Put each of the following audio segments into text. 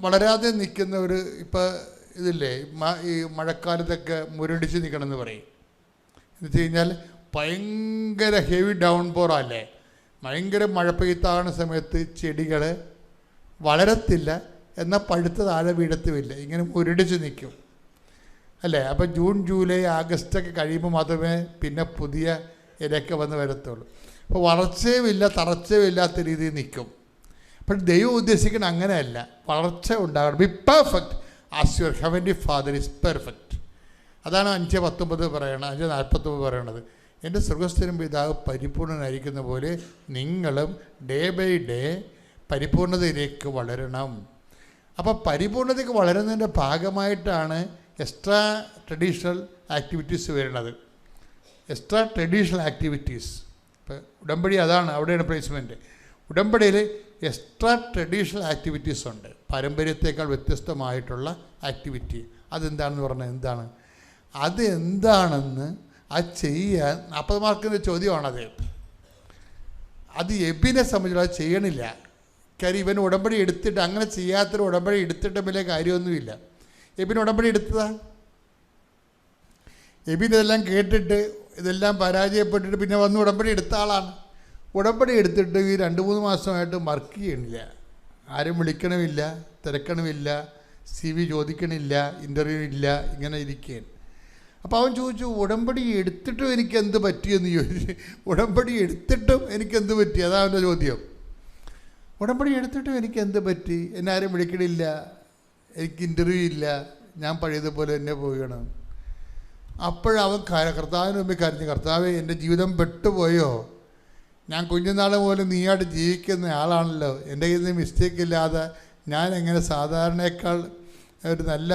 വളരാതെ നിൽക്കുന്ന ഒരു ഇപ്പോൾ ഇതില്ലേ ഈ മഴക്കാലത്തൊക്കെ മുരടിച്ച് നിൽക്കണമെന്ന് പറയും. എന്ന് വെച്ച് കഴിഞ്ഞാൽ ഭയങ്കര ഹെവി ഡൗൺ പോറല്ലേ, ഭയങ്കര മഴ പെയ്ത്താകുന്ന സമയത്ത് ചെടികൾ വളരത്തില്ല, എന്നാൽ പഴുത്ത താഴെ വീഴത്തുമില്ല, ഇങ്ങനെ മുരടിച്ച് നിൽക്കും അല്ലേ. അപ്പോൾ ജൂൺ ജൂലൈ ആഗസ്റ്റൊക്കെ കഴിയുമ്പോൾ മാത്രമേ പിന്നെ പുതിയ ഇലയൊക്കെ വന്ന് വരത്തുള്ളൂ. അപ്പോൾ വളർച്ചയുമില്ല തളർച്ചയുമില്ലാത്ത രീതിയിൽ നിൽക്കും. അപ്പോൾ ദൈവം ഉദ്ദേശിക്കുന്നത് അങ്ങനെയല്ല, വളർച്ച ഉണ്ടാകണം. B perfect as your heavenly father is perfect. അതാണ് 5:19 പറയണത്, 5:49 പറയണത്. എൻ്റെ സ്വർഗ്ഗസ്ഥനും പിതാവ് പരിപൂർണനായിരിക്കുന്ന പോലെ നിങ്ങളും ഡേ ബൈ ഡേ പരിപൂർണതയിലേക്ക് വളരണം. അപ്പോൾ പരിപൂർണതയ്ക്ക് വളരുന്നതിൻ്റെ ഭാഗമായിട്ടാണ് എക്സ്ട്രാ ട്രഡീഷണൽ ആക്ടിവിറ്റീസ് വരുന്നത്. എക്സ്ട്രാ ട്രഡീഷണൽ ആക്ടിവിറ്റീസ് ഇപ്പോൾ ഉടമ്പടി അതാണ്, അവിടെയാണ് പ്ലേസ്മെൻറ്റ്. ഉടമ്പടിയിൽ എക്സ്ട്രാ ട്രഡീഷണൽ ആക്ടിവിറ്റീസ് ഉണ്ട്, പാരമ്പര്യത്തേക്കാൾ വ്യത്യസ്തമായിട്ടുള്ള ആക്ടിവിറ്റി. അതെന്താണെന്ന് പറഞ്ഞാൽ എന്താണ് അത്, എന്താണെന്ന് അത് ചെയ്യാൻ 40 മാർക്കിൻ്റെ ചോദ്യമാണത്. അത് എബിനെ സംബന്ധിച്ചുള്ള അത് ചെയ്യണില്ല. കാര്യം ഇവൻ ഉടമ്പടി എടുത്തിട്ട്, അങ്ങനെ ചെയ്യാത്തൊരു ഉടമ്പടി എടുത്തിട്ട് വലിയ കാര്യമൊന്നുമില്ല. എബിൻ ഉടമ്പടി എടുത്തതാ. എബിൻ ഇതെല്ലാം കേട്ടിട്ട് ഇതെല്ലാം പരാജയപ്പെട്ടിട്ട് പിന്നെ വന്ന് ഉടമ്പടി എടുത്ത ആളാണ്. ഉടമ്പടി എടുത്തിട്ട് ഈ 2-3 മാസമായിട്ട് വർക്ക് ചെയ്യണില്ല, ആരും വിളിക്കണമില്ല, തിരക്കണമില്ല, CV ചോദിക്കണില്ല, ഇൻ്റർവ്യൂ ഇല്ല, ഇങ്ങനെ ഇരിക്കുകയാണ്. അപ്പോൾ അവൻ ചോദിച്ചു, ഉടമ്പടി എടുത്തിട്ടും എനിക്കെന്ത് പറ്റിയെന്ന് ചോദിച്ചു. ഉടമ്പടി എടുത്തിട്ടും എനിക്കെന്ത് പറ്റി, അതാണ് അവൻ്റെ ചോദ്യം. ഉടമ്പടി എടുത്തിട്ടും എനിക്കെന്ത് പറ്റി, എന്നെ ആരും വിളിക്കണില്ല, എനിക്ക് ഇൻ്റർവ്യൂ ഇല്ല, ഞാൻ പഴയതുപോലെ എന്നെ പോവുകയാണ്. അപ്പോഴവൻ കർത്താവിന് മുമ്പിൽ കരഞ്ഞു, കർത്താവേ എൻ്റെ ജീവിതം പെട്ടുപോയോ, ഞാൻ കുഞ്ഞുനാൾ പോലെ നീയായിട്ട് ജീവിക്കുന്ന ആളാണല്ലോ, എൻ്റെ കയ്യിൽ നിന്ന് മിസ്റ്റേക്ക് ഇല്ലാതെ ഞാൻ എങ്ങനെ സാധാരണയേക്കാൾ ഒരു നല്ല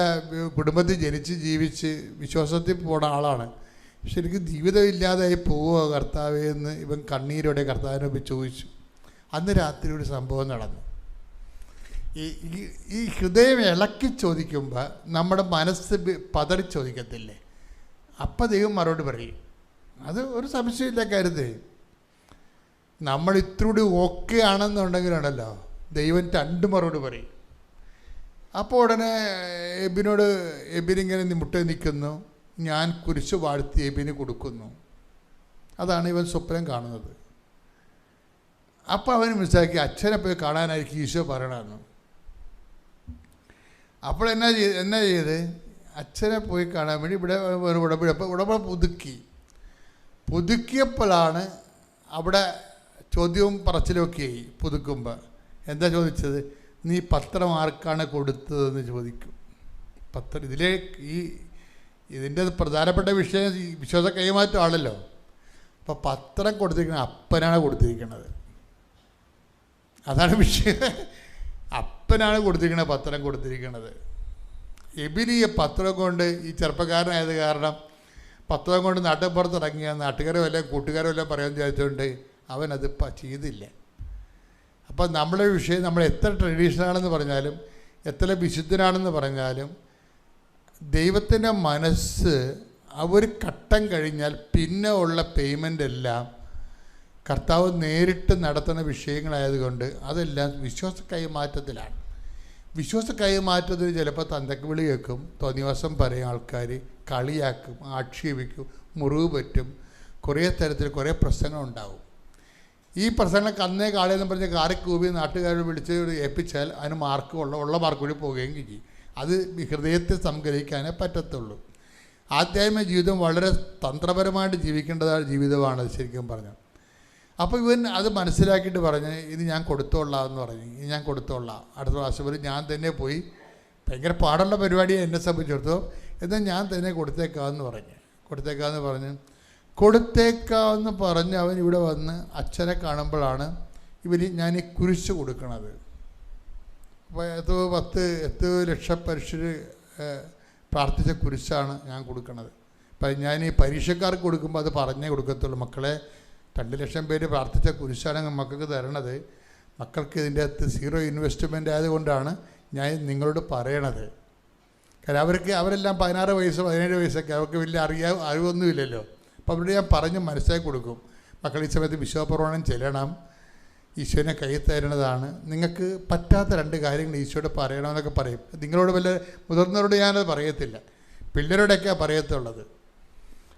കുടുംബത്തിൽ ജനിച്ച് ജീവിച്ച് വിശ്വാസത്തിൽ പോണ ആളാണ്, പക്ഷെ എനിക്ക് ജീവിതമില്ലാതായി പോവുമോ കർത്താവേ എന്ന് ഇവൻ കണ്ണീരോടെ കർത്താവിനെ മുമ്പിൽ ചോദിച്ചു. അന്ന് രാത്രി ഒരു സംഭവം നടന്നു. ഈ ഹൃദയം ഇളക്കി ചോദിക്കുമ്പോൾ നമ്മുടെ മനസ്സ് പതറി ചോദിക്കത്തില്ലേ, അപ്പം ദൈവം മറുപടി പറയും. അത് ഒരു സംശയമില്ല കരുതേ. നമ്മൾ ഇത്രൂടി ഓക്കെ ആണെന്നുണ്ടെങ്കിലുണ്ടല്ലോ ദൈവം 2 മറുപടി പറയും. അപ്പോൾ ഉടനെ എബിനിങ്ങനെ മുട്ട നിൽക്കുന്നു, ഞാൻ കുരിശ് വാഴ്ത്തി എബിന് കൊടുക്കുന്നു. അതാണ് ഇവൻ സ്വപ്നം കാണുന്നത്. അപ്പോൾ അവന് മനസ്സിലാക്കി അച്ഛനെ പോയി കാണാനായിരിക്കും ഈശോ പറയണമെന്ന്. അപ്പോൾ എന്നാ ചെയ്ത് അച്ഛനെ പോയി കാണാൻ വേണ്ടി ഇവിടെ ഉടമ്പടി പുതുക്കിയപ്പോഴാണ് അവിടെ ചോദ്യവും പറച്ചിലൊക്കെ ആയി. പുതുക്കുമ്പോൾ എന്താ ചോദിച്ചത്, നീ പത്രം ആർക്കാണ് കൊടുത്തതെന്ന് ചോദിക്കും. പത്രം ഇതിൻ്റെ പ്രധാനപ്പെട്ട വിഷയം വിശ്വാസ കൈമാറ്റമാണല്ലോ. അപ്പോൾ പത്രം കൊടുത്തിരിക്കുന്നത് അപ്പനാണ് കൊടുത്തിരിക്കുന്നത്, അതാണ് വിഷയം. അപ്പനാണ് കൊടുത്തിരിക്കുന്നത് പത്രം കൊടുത്തിരിക്കുന്നത്. എബിന് ഈ പത്രം കൊണ്ട്, ഈ ചെറുപ്പക്കാരനായത് കാരണം പത്രം കൊണ്ട് നാട്ടിൻപുറത്ത് ഇറങ്ങിയ നാട്ടുകാരോ അല്ലെ കൂട്ടുകാരോ എല്ലാം പറയാൻ വിചാരിച്ചുകൊണ്ട് അവനത് ചെയ്തില്ല. അപ്പം നമ്മുടെ വിഷയം, നമ്മൾ എത്ര ട്രഡീഷണലാണെന്ന് പറഞ്ഞാലും എത്ര വിശുദ്ധനാണെന്ന് പറഞ്ഞാലും ദൈവത്തിൻ്റെ മനസ്സ് ഒരു ഘട്ടം കഴിഞ്ഞാൽ പിന്നെ ഉള്ള പേയ്മെൻ്റ് എല്ലാം കർത്താവ് നേരിട്ട് നടത്തുന്ന വിഷയങ്ങളായതുകൊണ്ട് അതെല്ലാം വിശ്വാസ കൈമാറ്റത്തിലാണ്. വിശ്വാസ കൈമാറ്റത്തിന് ചിലപ്പോൾ തന്തക്ക് വിളി കേൾക്കും, തോന്നിവാസം പറയും, ആൾക്കാർ കളിയാക്കും, ആക്ഷേപിക്കും, മുറിവ് പറ്റും, കുറേ തരത്തിൽ കുറേ പ്രശ്നങ്ങളുണ്ടാവും. ഈ പ്രശ്നങ്ങളൊക്കെ അന്നേ കാളയെന്ന് പറഞ്ഞ് കാറിക്കൂവി നാട്ടുകാരെ വിളിച്ച് ഏൽപ്പിച്ചാൽ അതിന് ഉള്ള മാർക്ക് കൂടി പോവുകയും ചെയ്യും. അത് ഹൃദയത്തെ സംഗ്രഹിക്കാനേ പറ്റത്തുള്ളൂ. ആധ്യാത്മിക ജീവിതം വളരെ തന്ത്രപരമായിട്ട് ജീവിക്കേണ്ടതായ ജീവിതമാണ് ശരിക്കും പറഞ്ഞാൽ. അപ്പോൾ ഇവൻ അത് മനസ്സിലാക്കിയിട്ട് പറഞ്ഞ് ഇത് ഞാൻ കൊടുത്തോളാം എന്ന് പറഞ്ഞു. ഇത് ഞാൻ കൊടുത്തോളാം, അടുത്ത പ്രാവശ്യം വരെ ഞാൻ തന്നെ പോയി, ഭയങ്കര പാടുള്ള പരിപാടിയെ എന്നെ സംബന്ധിച്ചിടത്തോളം, എന്നാൽ ഞാൻ തന്നെ കൊടുത്തേക്കാമെന്ന് പറഞ്ഞ് അവൻ ഇവിടെ വന്ന് അച്ഛനെ കാണുമ്പോഴാണ് ഞാൻ ഈ കുരിശ് കൊടുക്കണത്. അപ്പോൾ 10 ലക്ഷം പരീക്ഷ പ്രാർത്ഥിച്ച കുരിശാണ് ഞാൻ കൊടുക്കണത്. അപ്പം ഞാൻ ഈ പരീക്ഷക്കാർക്ക് കൊടുക്കുമ്പോൾ അത് പറഞ്ഞേ കൊടുക്കത്തുള്ളൂ. മക്കളെ 2 ലക്ഷം പേര് പ്രാർത്ഥിച്ച കുരിശാണ് മക്കൾക്ക് തരണത്. മക്കൾക്ക് ഇതിൻ്റെ അകത്ത് 0 ഇൻവെസ്റ്റ്മെൻ്റ് ആയതുകൊണ്ടാണ് ഞാൻ നിങ്ങളോട് പറയണത്. കാരണം അവരെല്ലാം 16 വയസ്സ് 17 വയസ്സൊക്കെ, അവർക്ക് വലിയ അറിവൊന്നുമില്ലല്ലോ. അപ്പോൾ അവരോട് ഞാൻ പറഞ്ഞ് മനസ്സിലാക്കി കൊടുക്കും, മക്കൾ ഈ സമയത്ത് വിശ്വാസപ്രമാണം ചെല്ലണം, ഈശോനെ കൈ തരുന്നതാണ്. നിങ്ങൾക്ക് പറ്റാത്ത 2 കാര്യങ്ങൾ ഈശോയോട് പറയണമെന്നൊക്കെ പറയും. നിങ്ങളോട് വല്ല മുതിർന്നവരോട് ഞാനത് പറയത്തില്ല, പിള്ളേരോടൊക്കെയാണ് പറയത്തുള്ളത്.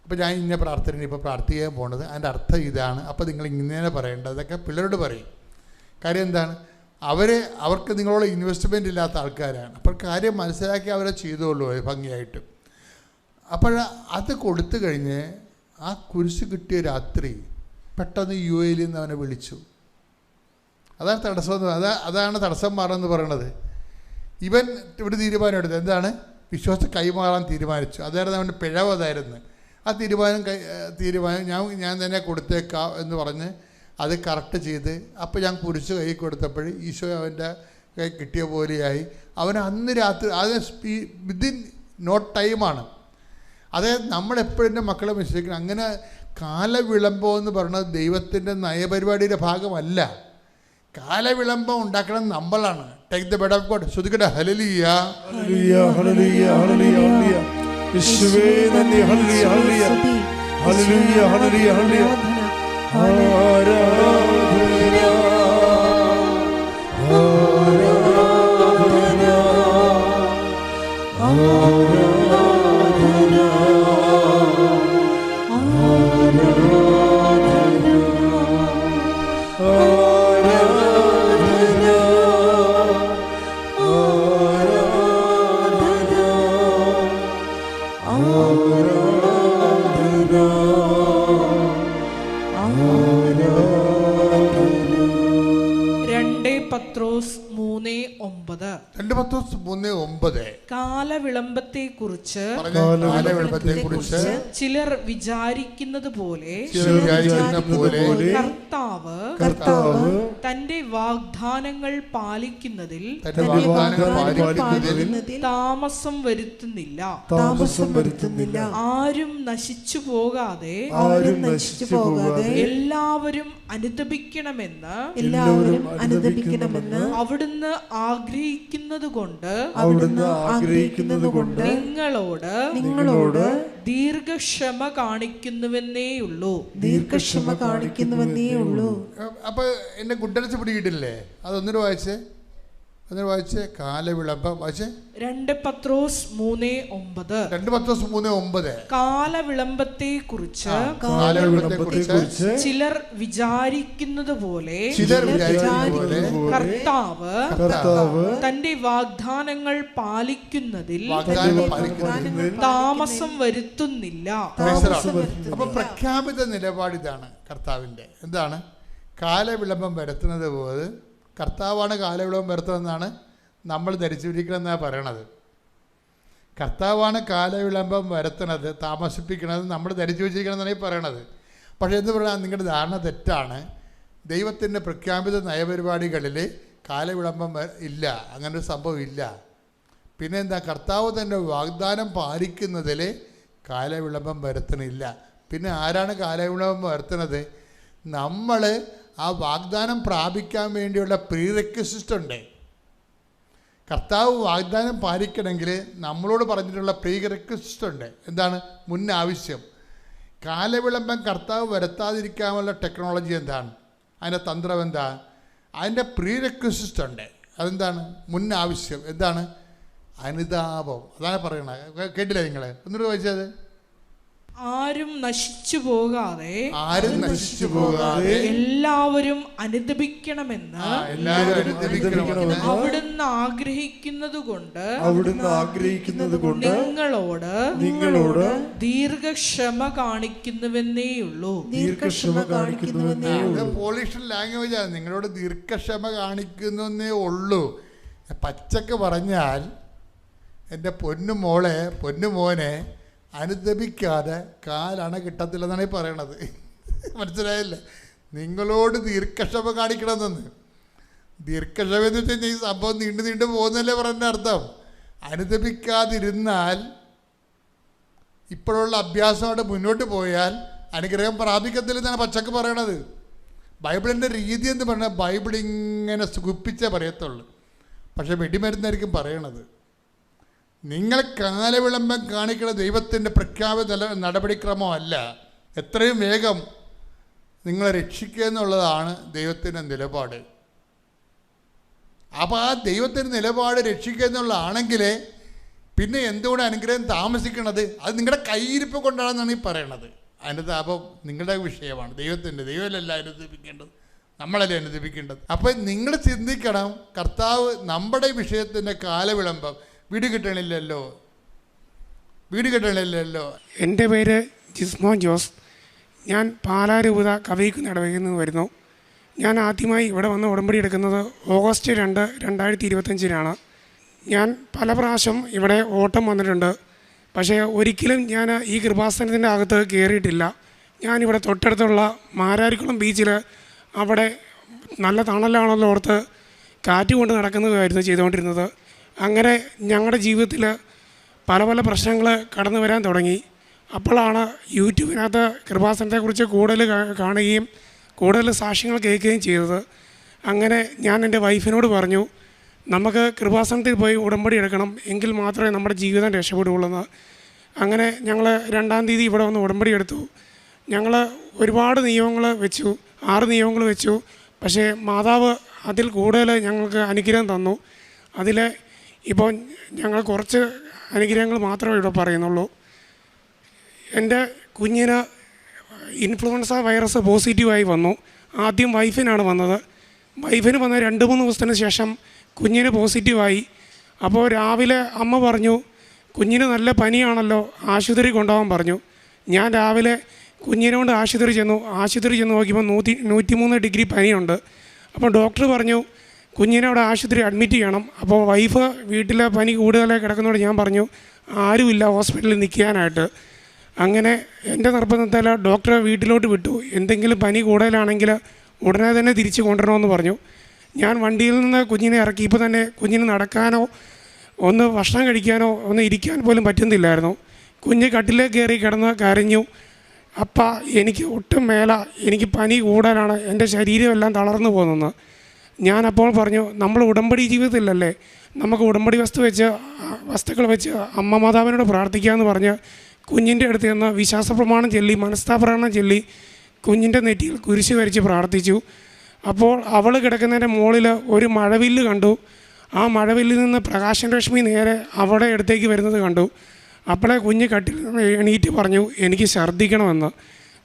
അപ്പോൾ ഞാൻ ഇന്ന പ്രാർത്ഥന ഇപ്പോൾ പ്രാർത്ഥിക്കാൻ പോണത്, അതിൻ്റെ അർത്ഥം ഇതാണ്, അപ്പോൾ നിങ്ങൾ ഇങ്ങനെ പറയേണ്ടത്, അതൊക്കെ പിള്ളേരോട് പറയും. കാര്യം എന്താണ്, അവർക്ക് നിങ്ങളോട് ഇൻവെസ്റ്റ്മെൻ്റ് ഇല്ലാത്ത ആൾക്കാരാണ്. അപ്പോൾ കാര്യം മനസ്സിലാക്കി അവരെ ചെയ്തോളൂ ഭംഗിയായിട്ട്. അപ്പോൾ അത് കൊടുത്തു കഴിഞ്ഞ് ആ കുരിശ് കിട്ടിയ രാത്രി പെട്ടെന്ന് UAE നിന്ന് അവനെ വിളിച്ചു. അതാണ് തടസ്സം, അതാണ് തടസ്സം മാറുമെന്ന് പറയണത്. ഇവൻ ഇവിടെ തീരുമാനം എടുത്തു, എന്താണ്, വിശ്വാസം കൈമാറാൻ തീരുമാനിച്ചു. അതായിരുന്നു അവൻ്റെ പിഴവ്. അതായിരുന്നു ആ തീരുമാനം ഞാൻ തന്നെ കൊടുത്തേക്കാം എന്ന് പറഞ്ഞ് അത് കറക്റ്റ് ചെയ്ത്, അപ്പോൾ ഞാൻ കുരിശ് കൈ കൊടുത്തപ്പോൾ ഈശോ അവൻ്റെ കൈ കിട്ടിയ പോലെയായി. അവൻ അന്ന് രാത്രി അത് വിതിൻ നോ ടൈമാണ്. അതായത് നമ്മളെപ്പോഴും എൻ്റെ മക്കളെ വിശ്വസിക്കണം. അങ്ങനെ കാലവിളംബം എന്ന് പറയുന്നത് ദൈവത്തിൻ്റെ നയപരിപാടിയുടെ ഭാഗമല്ല. കാലവിളംബം ഉണ്ടാക്കണം നമ്മളാണ്. Take the bed of God. ശ്രുതിക്കട്ടെ, ഹല്ലേലൂയ ഹല്ലേലൂയ ഹല്ലേലൂയ ഹല്ലേലൂയ. യേശുവേ നന്ദി. Hallelujah hallelujah hallelujah hallelujah hallelujah. ആരാധന കാലവിളംബത്തെക്കുറിച്ച് ചിലർ വിചാരിക്കുന്നത് പോലെ കർത്താവ് തന്റെ വാഗ്ദാനങ്ങൾ പാലിക്കുന്നതിൽ താമസം വരുത്തുന്നില്ല. ആരും നശിച്ചു പോകാതെ എല്ലാവരും അനുതപിക്കണമെന്ന് അവിടുന്ന് ആഗ്രഹിക്കുന്നത് കൊണ്ട് നിങ്ങളോട് ദീർഘക്ഷമ കാണിക്കുന്നുവെന്നേയുള്ളൂ. അപ്പൊ എന്നെ ഗുഡൻസ് പിടികിട്ടില്ലേ? അതൊന്നിട്ട് വായിച്ചേ. കാലവിളംബം വായിച്ചേ. 2 പത്രോസ് 3:9. കാലവിളംബത്തെക്കുറിച്ച് ചിലർ വിചാരിക്കുന്നത് പോലെ കർത്താവ് തന്റെ വാഗ്ദാനങ്ങൾ പാലിക്കുന്നതിൽ താമസം വരുത്തുന്നില്ല. അപ്പൊ പ്രഖ്യാപിത നിലപാടിതാണ് കർത്താവിന്റെ. എന്താണ് കാലവിളംബം വരുത്തുന്നത്? പോലെ കർത്താവാണ് കാലവിളംബം വരുത്തുന്നതെന്നാണ് നമ്മൾ ധരിച്ചിരിക്കണമെന്നാണ് പറയണത്. കർത്താവാണ് കാലവിളംബം വരുത്തണത്, താമസിപ്പിക്കണത് നമ്മൾ ധരിച്ചു വെച്ചിരിക്കണമെന്നാണ് ഈ പറയണത്. പക്ഷേ എന്ത് പറഞ്ഞാൽ നിങ്ങളുടെ ധാരണ തെറ്റാണ്. ദൈവത്തിൻ്റെ പ്രഖ്യാപിത നയപരിപാടികളിൽ കാലവിളംബം ഇല്ല, അങ്ങനൊരു സംഭവം ഇല്ല. പിന്നെ എന്താ, കർത്താവ് തൻ്റെ വാഗ്ദാനം പാലിക്കുന്നതിൽ കാലവിളംബം വരുത്തണില്ല. പിന്നെ ആരാണ് കാലവിളംബം വരുത്തുന്നത്? നമ്മൾ ആ വാഗ്ദാനം പ്രാപിക്കാൻ വേണ്ടിയുള്ള പ്രീ റെക്വിസിറ്റ് ഉണ്ട്. കർത്താവ് വാഗ്ദാനം പാലിക്കണമെങ്കിൽ നമ്മളോട് പറഞ്ഞിട്ടുള്ള പ്രീ റെക്വിസിറ്റ് ഉണ്ട്. എന്താണ്? മുൻ ആവശ്യം. കാലവിളംബം കർത്താവ് വരുത്താതിരിക്കാനുള്ള ടെക്നോളജി എന്താണ്? അതിൻ്റെ തന്ത്രം എന്താ? അതിൻ്റെ പ്രീ റെക്വിസിറ്റ് ഉണ്ട്. അതെന്താണ്? മുൻ ആവശ്യം. എന്താണ്? അനുതാപം. അതാണ് പറയണത്. കേട്ടില്ല നിങ്ങൾ? ഒന്നുകൂടെ വായിച്ചത്. ആരും നശിച്ചു പോകാതെ എല്ലാവരും അനുദപിക്കണമെന്ന് അവിടുന്ന് ആഗ്രഹിക്കുന്നത് കൊണ്ട് നിങ്ങളോട് ദീർഘക്ഷമ കാണിക്കുന്നുവെന്നേയുള്ളൂ. പോളിഷ് ലാംഗ്വേജാണ്. നിങ്ങളോട് ദീർഘക്ഷമ കാണിക്കുന്നേ ഉള്ളൂ. പച്ചക്ക് പറഞ്ഞാൽ എൻ്റെ പൊന്നുമോളെ, പൊന്നുമോനെ അനുദപിക്കാതെ കാലണ കിട്ടത്തില്ലെന്നാണ് ഈ പറയണത്. മനസ്സിലായില്ലേ? നിങ്ങളോട് ദീർഘക്ഷമ കാണിക്കണമെന്ന്. ദീർഘക്ഷമ എന്ന് വെച്ച് കഴിഞ്ഞാൽ ഈ സംഭവം നീണ്ടു പോകുന്നല്ലേ പറഞ്ഞ അർത്ഥം. അനുദപിക്കാതിരുന്നാൽ, ഇപ്പോഴുള്ള അഭ്യാസമായിട്ട് മുന്നോട്ട് പോയാൽ അനുഗ്രഹം പ്രാപിക്കത്തില്ലെന്നാണ് പച്ചക്ക് പറയണത്. ബൈബിളിൻ്റെ രീതി എന്ന് പറഞ്ഞാൽ ബൈബിൾ ഇങ്ങനെ സുഖിപ്പിച്ചേ പറയത്തുള്ളൂ. പക്ഷേ വെടിമരുന്നായിരിക്കും പറയണത്. നിങ്ങൾ കാലവിളംബം കാണിക്കുന്ന ദൈവത്തിൻ്റെ പ്രഖ്യാപിത നടപടിക്രമമല്ല. എത്രയും വേഗം നിങ്ങളെ രക്ഷിക്കുക എന്നുള്ളതാണ് ദൈവത്തിൻ്റെ നിലപാട്. അപ്പോൾ ആ ദൈവത്തിൻ്റെ നിലപാട് രക്ഷിക്കുക എന്നുള്ളതാണെങ്കിൽ പിന്നെ എന്തുകൊണ്ട് അനുഗ്രഹം താമസിക്കണത്? അത് നിങ്ങളുടെ കയ്യിരിപ്പ് കൊണ്ടാണെന്നാണ് ഈ പറയണത്. അതിൻ്റെ അപ്പം നിങ്ങളുടെ വിഷയമാണ്, ദൈവമല്ല അനുദപിക്കേണ്ടത്, നമ്മളല്ലേ അനുദപിക്കേണ്ടത്. അപ്പം നിങ്ങൾ ചിന്തിക്കണം, കർത്താവ് നമ്മുടെ വിഷയത്തിൻ്റെ കാലവിളംബം വീട് കിട്ടണില്ലല്ലോ. എൻ്റെ പേര് ജിസ്മോൻ ജോസ്. ഞാൻ പാലാരൂപത കവയിക്കുന്ന് ഇടവകയിൽ വരുന്നു. ഞാൻ ആദ്യമായി ഇവിടെ വന്ന് ഉടമ്പടി എടുക്കുന്നത് ഓഗസ്റ്റ് 2, 2025 ഞാൻ പല പ്രാവശ്യം ഇവിടെ ഓട്ടം വന്നിട്ടുണ്ട്. പക്ഷേ ഒരിക്കലും ഞാൻ ഈ കൃപാസനത്തിൻ്റെ അകത്ത് കയറിയിട്ടില്ല. ഞാനിവിടെ തൊട്ടടുത്തുള്ള മാരാരിക്കുളം ബീച്ചിൽ അവിടെ നല്ല തണലാണല്ലോ ഓർത്ത് കാറ്റ് കൊണ്ട് നടക്കുന്നതായിരുന്നു ചെയ്തുകൊണ്ടിരുന്നത്. അങ്ങനെ ഞങ്ങളുടെ ജീവിതത്തിൽ പല പല പ്രശ്നങ്ങൾ കടന്നു വരാൻ തുടങ്ങി. അപ്പോഴാണ് യൂട്യൂബിനകത്ത് കൃപാസനത്തെക്കുറിച്ച് കൂടുതൽ കാണുകയും കൂടുതൽ സാക്ഷ്യങ്ങൾ കേൾക്കുകയും ചെയ്തത്. അങ്ങനെ ഞാൻ എൻ്റെ വൈഫിനോട് പറഞ്ഞു, നമുക്ക് കൃപാസനത്തിൽ പോയി ഉടമ്പടി എടുക്കണം, എങ്കിൽ മാത്രമേ നമ്മുടെ ജീവിതം രക്ഷപ്പെടുകയുള്ളൂ. അങ്ങനെ ഞങ്ങൾ 2-ാം തീയതി ഇവിടെ വന്ന് ഉടമ്പടി എടുത്തു. ഞങ്ങൾ ഒരുപാട് നിയമങ്ങൾ വെച്ചു, 6 നിയമങ്ങൾ വെച്ചു. പക്ഷേ മാതാവ് അതിൽ കൂടുതൽ ഞങ്ങൾക്ക് അനുഗ്രഹം തന്നു. അതിൽ ഇപ്പോൾ ഞങ്ങൾ കുറച്ച് അനുഗ്രഹങ്ങൾ മാത്രമേ ഇവിടെ പറയുന്നുള്ളൂ. എൻ്റെ കുഞ്ഞിന് ഇൻഫ്ലുവൻസ വൈറസ് പോസിറ്റീവായി വന്നു. ആദ്യം വൈഫിനാണ് വന്നത്. വൈഫിന് വന്ന 2-3 ദിവസത്തിന് ശേഷം കുഞ്ഞിന് പോസിറ്റീവായി. അപ്പോൾ രാവിലെ അമ്മ പറഞ്ഞു, കുഞ്ഞിന് നല്ല പനിയാണല്ലോ, ആശുപത്രി കൊണ്ടുപോകാൻ പറഞ്ഞു. ഞാൻ രാവിലെ കുഞ്ഞിനെ കൊണ്ട് ആശുപത്രി ചെന്ന് നോക്കിയപ്പോൾ 103 ഡിഗ്രി പനിയുണ്ട്. അപ്പോൾ ഡോക്ടർ പറഞ്ഞു കുഞ്ഞിനെ അവിടെ ആശുപത്രി അഡ്മിറ്റ് ചെയ്യണം. അപ്പോൾ വൈഫ് വീട്ടിലെ പനി കൂടുതലായി കിടക്കുന്നതോടെ ഞാൻ പറഞ്ഞു ആരുമില്ല ഹോസ്പിറ്റലിൽ നിൽക്കാനായിട്ട്. അങ്ങനെ എൻ്റെ നിർബന്ധത്തിൽ ഡോക്ടറെ വീട്ടിലോട്ട് വിട്ടു. എന്തെങ്കിലും പനി കൂടുതലാണെങ്കിൽ ഉടനെ തന്നെ തിരിച്ച് കൊണ്ടുവരണമെന്ന് പറഞ്ഞു. ഞാൻ വണ്ടിയിൽ നിന്ന് കുഞ്ഞിനെ ഇറക്കിയപ്പോൾ തന്നെ കുഞ്ഞിന് നടക്കാനോ ഒന്ന് ഭക്ഷണം കഴിക്കാനോ ഒന്ന് ഇരിക്കാൻ പോലും പറ്റുന്നില്ലായിരുന്നു. കുഞ്ഞ് കട്ടിലേക്ക് കയറി കിടന്ന് കരഞ്ഞു, അപ്പ എനിക്ക് ഒട്ടും മേല, എനിക്ക് പനി കൂടുതലാണ്, എൻ്റെ ശരീരമെല്ലാം തളർന്നു പോകുന്നു. ഞാനപ്പോൾ പറഞ്ഞു, നമ്മൾ ഉടമ്പടി ജീവിതത്തിലല്ലേ, നമുക്ക് ഉടമ്പടി വസ്തുക്കൾ വെച്ച് അമ്മ മാതാവിനോട് പ്രാർത്ഥിക്കാമെന്ന് പറഞ്ഞ് കുഞ്ഞിൻ്റെ അടുത്ത് നിന്ന് വിശ്വാസ പ്രമാണം ചൊല്ലി മനസ്താപ്രമാണം ചൊല്ലി കുഞ്ഞിൻ്റെ നെറ്റിയിൽ കുരിശ് വരച്ച് പ്രാർത്ഥിച്ചു. അപ്പോൾ അവൾ കിടക്കുന്നതിൻ്റെ മുകളിൽ ഒരു മഴവില്ല് കണ്ടു. ആ മഴവില്ലിൽ നിന്ന് പ്രകാശരശ്മി നേരെ അവളുടെ അടുത്തേക്ക് വരുന്നത് കണ്ടു. അപ്പോഴേ കുഞ്ഞ് കട്ടിൽ എണീറ്റ് പറഞ്ഞു എനിക്ക് ഛർദ്ദിക്കണമെന്ന്.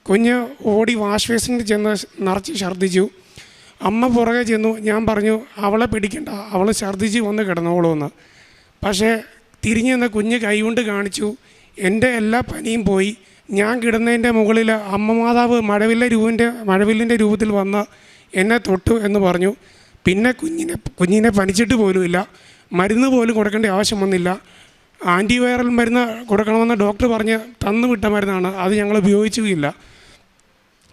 കുഞ്ഞ് ഓടി വാഷ് ബേസിനിൽ ചെന്ന് നിറച്ച് ഛർദ്ദിച്ചു. അമ്മ പുറകെ ചെന്നു. ഞാൻ പറഞ്ഞു അവളെ പിടിക്കണ്ട, അവൾ ഛർദ്ദിച്ച് വന്ന് കിടന്നോളൂന്ന്. പക്ഷേ തിരിഞ്ഞു നിന്ന് കുഞ്ഞ് കൈകൊണ്ട് കാണിച്ചു, എൻ്റെ എല്ലാ പനിയും പോയി. ഞാൻ കിടന്നതിൻ്റെ മുകളിൽ അമ്മ മാതാവ് മഴവില്ലിൻ്റെ രൂപത്തിൽ വന്ന് എന്നെ തൊട്ടു എന്ന് പറഞ്ഞു. പിന്നെ കുഞ്ഞിനെ പനിച്ചിട്ട് പോലുമില്ല, മരുന്ന് പോലും കൊടുക്കേണ്ട ആവശ്യം വന്നില്ല. ആൻറ്റിവൈറൽ മരുന്ന് കൊടുക്കണമെന്ന് ഡോക്ടർ പറഞ്ഞ് തന്നുവിട്ട മരുന്നാണ്, അത് ഞങ്ങൾ ഉപയോഗിച്ചുമില്ല.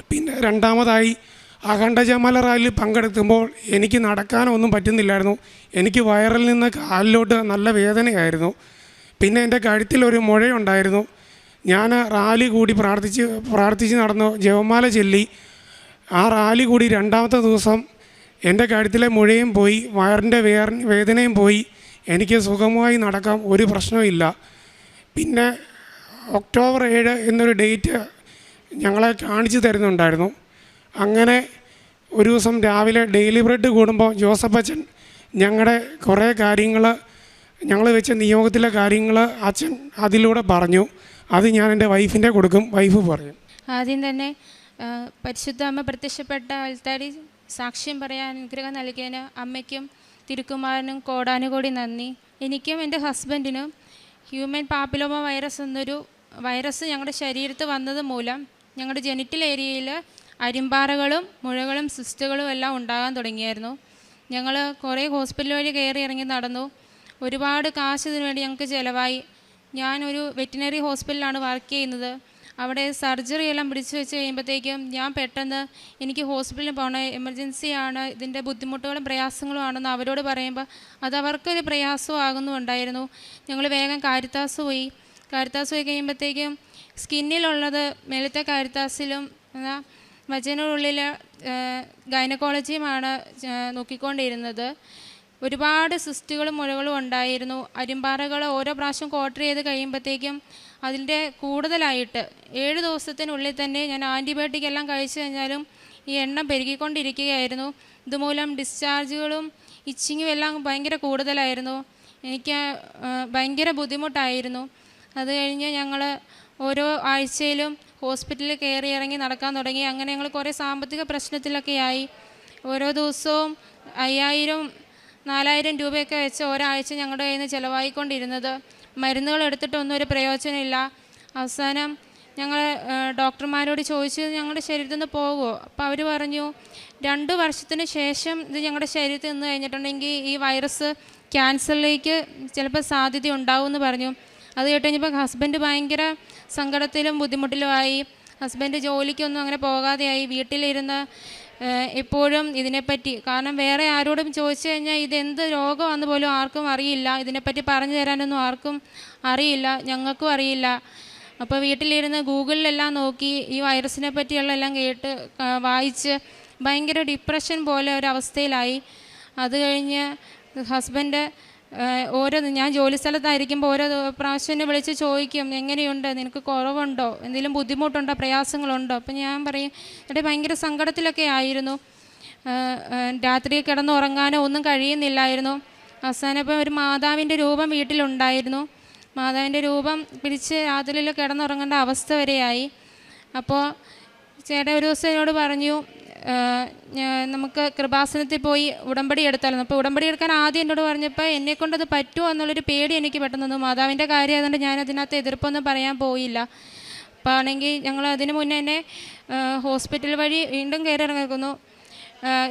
പിന്നെ രണ്ടാമതായി അഖണ്ഡജമാല റാലിയിൽ പങ്കെടുക്കുമ്പോൾ എനിക്ക് നടക്കാനൊന്നും പറ്റുന്നില്ലായിരുന്നു. എനിക്ക് വയറിൽ നിന്ന് കാലിലോട്ട് നല്ല വേദനയായിരുന്നു. പിന്നെ എൻ്റെ കഴുത്തിലൊരു മുഴയുണ്ടായിരുന്നു. ഞാൻ റാലി കൂടി പ്രാർത്ഥിച്ച് നടന്നു, ജപമാല ചൊല്ലി. ആ റാലി കൂടി 2ാമത്തെ ദിവസം എൻ്റെ കഴുത്തിലെ മുഴയും പോയി, വയറിൻ്റെ വേദനയും പോയി. എനിക്ക് സുഖമായി നടക്കാം, ഒരു പ്രശ്നവുമില്ല. പിന്നെ ഒക്ടോബർ 7 എന്നൊരു ഡേറ്റ് ഞങ്ങളെ കാണിച്ചു തരുന്നുണ്ടായിരുന്നു. അങ്ങനെ ഒരു ദിവസം രാവിലെ ഡെയിലി ബ്രെഡ് കൂടുമ്പോൾ ജോസഫ് അച്ഛൻ ഞങ്ങളുടെ കുറേ കാര്യങ്ങൾ, ഞങ്ങൾ വെച്ച നിയോഗത്തിലെ കാര്യങ്ങൾ അച്ഛൻ അതിലൂടെ പറഞ്ഞു. അത് ഞാൻ എൻ്റെ വൈഫിൻ്റെ കൊടുക്കും, വൈഫ് പറയും. ആദ്യം തന്നെ പരിശുദ്ധ അമ്മ പ്രത്യക്ഷപ്പെട്ട ആൾത്താരി സാക്ഷ്യം പറയാൻ അനുഗ്രഹം നൽകിയതിന് അമ്മയ്ക്കും തിരുക്കുമാരനും കോടാനുകോടി നന്ദി. എനിക്കും എൻ്റെ ഹസ്ബൻഡിനും ഹ്യൂമൻ പാപ്പിലോമ വൈറസ് എന്നൊരു വൈറസ് ഞങ്ങളുടെ ശരീരത്തിൽ വന്നത് മൂലം ഞങ്ങളുടെ ജെനിറ്റൽ ഏരിയയിൽ അരിമ്പാറകളും മുഴകളും സിസ്റ്റുകളും എല്ലാം ഉണ്ടാകാൻ തുടങ്ങിയായിരുന്നു. ഞങ്ങൾ കുറേ ഹോസ്പിറ്റൽ വഴി കയറി ഇറങ്ങി നടന്നു. ഒരുപാട് കാശ് ഇതിനു വേണ്ടി ഞങ്ങൾക്ക് ചിലവായി. ഞാനൊരു വെറ്റിനറി ഹോസ്പിറ്റലിലാണ് വർക്ക് ചെയ്യുന്നത്. അവിടെ സർജറി എല്ലാം പിടിച്ചു വെച്ച് കഴിയുമ്പോഴത്തേക്കും ഞാൻ പെട്ടെന്ന് എനിക്ക് ഹോസ്പിറ്റലിൽ പോകണം, എമർജൻസിയാണ്, ഇതിൻ്റെ ബുദ്ധിമുട്ടുകളും പ്രയാസങ്ങളും ആണെന്ന് അവരോട് പറയുമ്പോൾ അതവർക്കൊരു പ്രയാസവും ആകുന്നുണ്ടായിരുന്നു. ഞങ്ങൾ വേഗം കാരിത്താസ് പോയി കഴിയുമ്പോഴത്തേക്കും സ്കിന്നിലുള്ളത് മേലത്തെ കാരിത്താസിലും വജനുള്ളിൽ ഗൈനക്കോളജിയുമാണ് നോക്കിക്കൊണ്ടിരുന്നത്. ഒരുപാട് സിസ്റ്റുകളും മുഴകളും ഉണ്ടായിരുന്നു. അരിമ്പാറകൾ ഓരോ പ്രാവശ്യം ക്വാർട്ടർ ചെയ്ത് കഴിയുമ്പോഴത്തേക്കും അതിൻ്റെ കൂടുതലായിട്ട് 7 ദിവസത്തിനുള്ളിൽ തന്നെ ഞാൻ ആൻറ്റിബയോട്ടിക് എല്ലാം കഴിച്ചു കഴിഞ്ഞാലും ഈ എണ്ണം പെരുകിക്കൊണ്ടിരിക്കുകയായിരുന്നു. ഇതുമൂലം ഡിസ്ചാർജുകളും ഇച്ചിങ്ങും എല്ലാം ഭയങ്കര കൂടുതലായിരുന്നു. എനിക്ക് ഭയങ്കര ബുദ്ധിമുട്ടായിരുന്നു. അത് കഴിഞ്ഞ് ഞങ്ങൾ ഓരോ ആഴ്ചയിലും ഹോസ്പിറ്റലിൽ കയറി ഇറങ്ങി നടക്കാൻ തുടങ്ങി. അങ്ങനെ ഞങ്ങൾ കുറേ സാമ്പത്തിക പ്രശ്നത്തിലൊക്കെയായി. ഓരോ ദിവസവും 5000-4000 രൂപയൊക്കെ വെച്ച് ഒരാഴ്ച ഞങ്ങളുടെ കയ്യിൽ നിന്ന് ചിലവായിക്കൊണ്ടിരുന്നത്. മരുന്നുകൾ എടുത്തിട്ടൊന്നും ഒരു പ്രയോജനമില്ല. അവസാനം ഞങ്ങൾ ഡോക്ടർമാരോട് ചോദിച്ചു, ഞങ്ങളുടെ ശരീരത്തിൽ നിന്ന് പോകുമോ? അപ്പോൾ അവർ പറഞ്ഞു 2 വർഷത്തിന് ശേഷം ഇത് ഞങ്ങളുടെ ശരീരത്തിൽ നിന്ന് കഴിഞ്ഞിട്ടുണ്ടെങ്കിൽ ഈ വൈറസ് ക്യാൻസറിലേക്ക് ചിലപ്പോൾ സാധ്യത ഉണ്ടാവുമെന്ന് പറഞ്ഞു. അത് കേട്ട് കഴിഞ്ഞപ്പോൾ ഹസ്ബൻഡ് ഭയങ്കര സങ്കടത്തിലും ബുദ്ധിമുട്ടിലുമായി. ഹസ്ബൻഡ് ജോലിക്കൊന്നും അങ്ങനെ പോകാതെയായി. വീട്ടിലിരുന്ന് എപ്പോഴും ഇതിനെപ്പറ്റി, കാരണം വേറെ ആരോടും ചോദിച്ചു കഴിഞ്ഞാൽ ഇതെന്ത് രോഗമാണെന്ന് പോലും ആർക്കും അറിയില്ല. ഇതിനെപ്പറ്റി പറഞ്ഞു തരാനൊന്നും ആർക്കും അറിയില്ല, ഞങ്ങൾക്കും അറിയില്ല. അപ്പോൾ വീട്ടിലിരുന്ന് ഗൂഗിളിലെല്ലാം നോക്കി ഈ വൈറസിനെ പറ്റിയുള്ള എല്ലാം കേട്ട് വായിച്ച് ഭയങ്കര ഡിപ്രഷൻ പോലെ ഒരവസ്ഥയിലായി. അത് കഴിഞ്ഞ് ഹസ്ബൻഡ് ഞാൻ ജോലി സ്ഥലത്തായിരിക്കുമ്പോൾ ഓരോ പ്രാവശ്യം വിളിച്ച് ചോദിക്കും, എങ്ങനെയുണ്ട്, നിനക്ക് കുറവുണ്ടോ, എന്തെങ്കിലും ബുദ്ധിമുട്ടുണ്ടോ, പ്രയാസങ്ങളുണ്ടോ? അപ്പം ഞാൻ പറയും എന്നിട്ട് ഭയങ്കര സങ്കടത്തിലൊക്കെ ആയിരുന്നു. രാത്രി കിടന്നുറങ്ങാനോ ഒന്നും കഴിയുന്നില്ലായിരുന്നു. അവസാനം ഇപ്പം ഒരു മാതാവിൻ്റെ രൂപം വീട്ടിലുണ്ടായിരുന്നു. മാതാവിൻ്റെ രൂപം പിടിച്ച് രാത്രിയിൽ കിടന്നുറങ്ങേണ്ട അവസ്ഥ വരെയായി. അപ്പോൾ ചേട്ടൻ ഒരു ദിവസം എന്നോട് പറഞ്ഞു, നമുക്ക് കൃപാസനത്തിൽ പോയി ഉടമ്പടി എടുത്താലും. അപ്പോൾ ഉടമ്പടി എടുക്കാൻ ആദ്യം എന്നോട് പറഞ്ഞപ്പോൾ എന്നെക്കൊണ്ടത് പറ്റുമോ എന്നുള്ളൊരു പേടി എനിക്ക് പെട്ടെന്ന് വന്നു. മാതാവിൻ്റെ കാര്യം ആയതുകൊണ്ട് ഞാൻ അതിനകത്ത് എതിർപ്പൊന്നും പറയാൻ പോയില്ല. അപ്പോൾ ആണെങ്കിൽ ഞങ്ങൾ അതിന് മുന്നേ തന്നെ ഹോസ്പിറ്റൽ വഴി വീണ്ടും കയറി ഇറങ്ങിക്കുന്നു.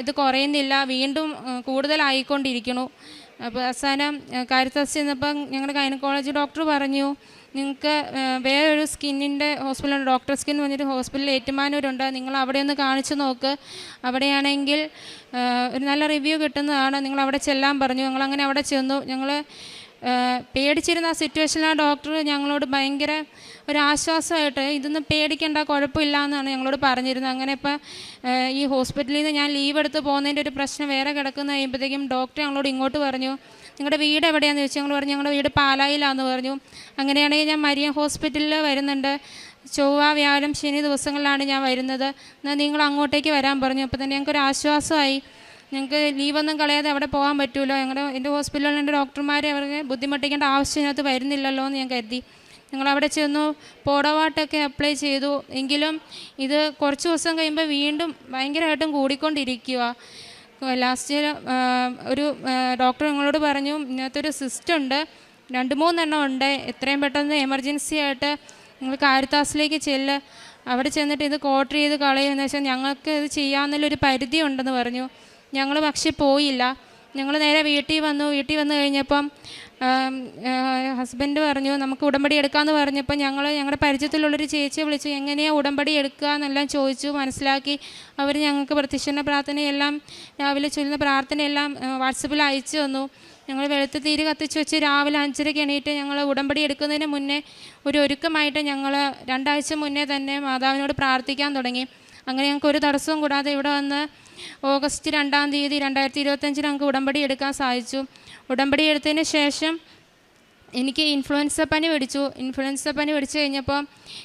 ഇത് കുറയുന്നില്ല, വീണ്ടും കൂടുതലായിക്കൊണ്ടിരിക്കുന്നു. അപ്പോൾ അവസാനം കാരിത്താസ് ചെന്നപ്പം ഞങ്ങളുടെ ഗൈനക്കോളജി ഡോക്ടർ പറഞ്ഞു, നിങ്ങൾക്ക് വേറൊരു സ്കിന്നിൻ്റെ ഹോസ്പിറ്റലുണ്ട്, ഡോക്ടർ സ്കിൻ എന്ന് പറഞ്ഞിട്ട് ഹോസ്പിറ്റലിൽ ഏറ്റുമാനൂരുണ്ട്, നിങ്ങൾ അവിടെ ഒന്ന് കാണിച്ചു നോക്ക്, അവിടെയാണെങ്കിൽ ഒരു നല്ല റിവ്യൂ കിട്ടുന്നതാണ്, നിങ്ങൾ അവിടെ ചെല്ലാൻ പറഞ്ഞു. ഞങ്ങളങ്ങനെ അവിടെ ചെന്നു. ഞങ്ങൾ പേടിച്ചിരുന്ന ആ സിറ്റുവേഷനിൽ ഡോക്ടർ ഞങ്ങളോട് ഭയങ്കര ഒരു ആശ്വാസമായിട്ട് ഇതൊന്നും പേടിക്കേണ്ട, കുഴപ്പമില്ല എന്നാണ് ഞങ്ങളോട് പറഞ്ഞിരുന്നത്. അങ്ങനെ ഇപ്പം ഈ ഹോസ്പിറ്റലിൽ നിന്ന് ഞാൻ ലീവ് എടുത്ത് പോകുന്നതിൻ്റെ ഒരു പ്രശ്നം വേറെ കിടക്കുന്ന കഴിയുമ്പോഴത്തേക്കും ഡോക്ടർ ഞങ്ങളോട് ഇങ്ങോട്ട് പറഞ്ഞു, നിങ്ങളുടെ വീട് എവിടെയാണെന്ന് ചോദിച്ചു. ഞങ്ങൾ പറഞ്ഞു ഞങ്ങളുടെ വീട് പാലായിലാണെന്ന് പറഞ്ഞു. അങ്ങനെയാണെങ്കിൽ ഞാൻ മരിയൻ ഹോസ്പിറ്റലിൽ വരുന്നുണ്ട്, ചൊവ്വ വ്യാഴം ശനി ദിവസങ്ങളിലാണ് ഞാൻ വരുന്നത്, എന്നാൽ നിങ്ങൾ അങ്ങോട്ടേക്ക് വരാൻ പറഞ്ഞു. അപ്പോൾ തന്നെ ഞങ്ങൾക്കൊരു ആശ്വാസമായി. ഞങ്ങൾക്ക് ലീവൊന്നും കളയാതെ അവിടെ പോകാൻ പറ്റുമല്ലോ, എൻ്റെ ഹോസ്പിറ്റലിൽ എൻ്റെ ഡോക്ടർമാരെ അവർക്ക് ബുദ്ധിമുട്ടിക്കേണ്ട ആവശ്യത്തിനകത്ത് വരുന്നില്ലല്ലോ എന്ന് ഞാൻ കരുതി. ഞങ്ങളവിടെ ചെന്നു, പോഡോവാട്ടൊക്കെ അപ്ലൈ ചെയ്തു. എങ്കിലും ഇത് കുറച്ച് ദിവസം കഴിയുമ്പോൾ വീണ്ടും ഭയങ്കരമായിട്ടും കൂടിക്കൊണ്ടിരിക്കുക. ലാസ്റ്റ് ഒരു ഡോക്ടർ ഞങ്ങളോട് പറഞ്ഞു, ഇതിനകത്തൊരു സിസ്റ്റം ഉണ്ട്, 2-3 എണ്ണം ഉണ്ട്, എത്രയും പെട്ടെന്ന് എമർജൻസി ആയിട്ട് നിങ്ങൾ കാരിത്താസിലേക്ക് ചെല്ല്, അവിടെ ചെന്നിട്ട് ഇത് കോട്ടർ ചെയ്ത് കളയുമെന്ന് വെച്ചാൽ ഞങ്ങൾക്ക് ഇത് ചെയ്യാമെന്നുള്ളൊരു പരിധി ഉണ്ടെന്ന് പറഞ്ഞു. ഞങ്ങൾ പക്ഷേ പോയില്ല. ഞങ്ങൾ നേരെ വീട്ടിൽ വന്നു. വീട്ടിൽ വന്നു കഴിഞ്ഞപ്പം ഹസ്ബൻഡ് പറഞ്ഞു നമുക്ക് ഉടമ്പടി എടുക്കാമെന്ന് പറഞ്ഞപ്പോൾ ഞങ്ങളുടെ പരിചയത്തിലുള്ളൊരു ചേച്ചിയെ വിളിച്ചു, എങ്ങനെയാണ് ഉടമ്പടി എടുക്കുക എന്നെല്ലാം ചോദിച്ചു, മനസ്സിലാക്കി. അവർ ഞങ്ങൾക്ക് പ്രത്യക്ഷണ പ്രാർത്ഥനയെല്ലാം രാവിലെ ചൊല്ലുന്ന പ്രാർത്ഥനയെല്ലാം വാട്സപ്പിൽ അയച്ചു തന്നു. ഞങ്ങൾ വെളുത്ത് തീര് കത്തിച്ച് വെച്ച് രാവിലെ 5:30 എണീറ്റ് ഞങ്ങൾ ഉടമ്പടി എടുക്കുന്നതിന് മുന്നേ ഒരു ഒരുക്കമായിട്ട് ഞങ്ങൾ 2 ആഴ്ച മുന്നേ തന്നെ മാതാവിനോട് പ്രാർത്ഥിക്കാൻ തുടങ്ങി. അങ്ങനെ ഞങ്ങൾക്ക് ഒരു തടസ്സവും കൂടാതെ ഇവിടെ വന്ന് ഓഗസ്റ്റ് 2-ാം തീയതി 2025 ഞങ്ങൾക്ക് ഉടമ്പടി എടുക്കാൻ സാധിച്ചു. ഉടമ്പടി എടുത്തതിന് ശേഷം എനിക്ക് ഇൻഫ്ലുവൻസ പനി പിടിച്ചു കഴിഞ്ഞപ്പോൾ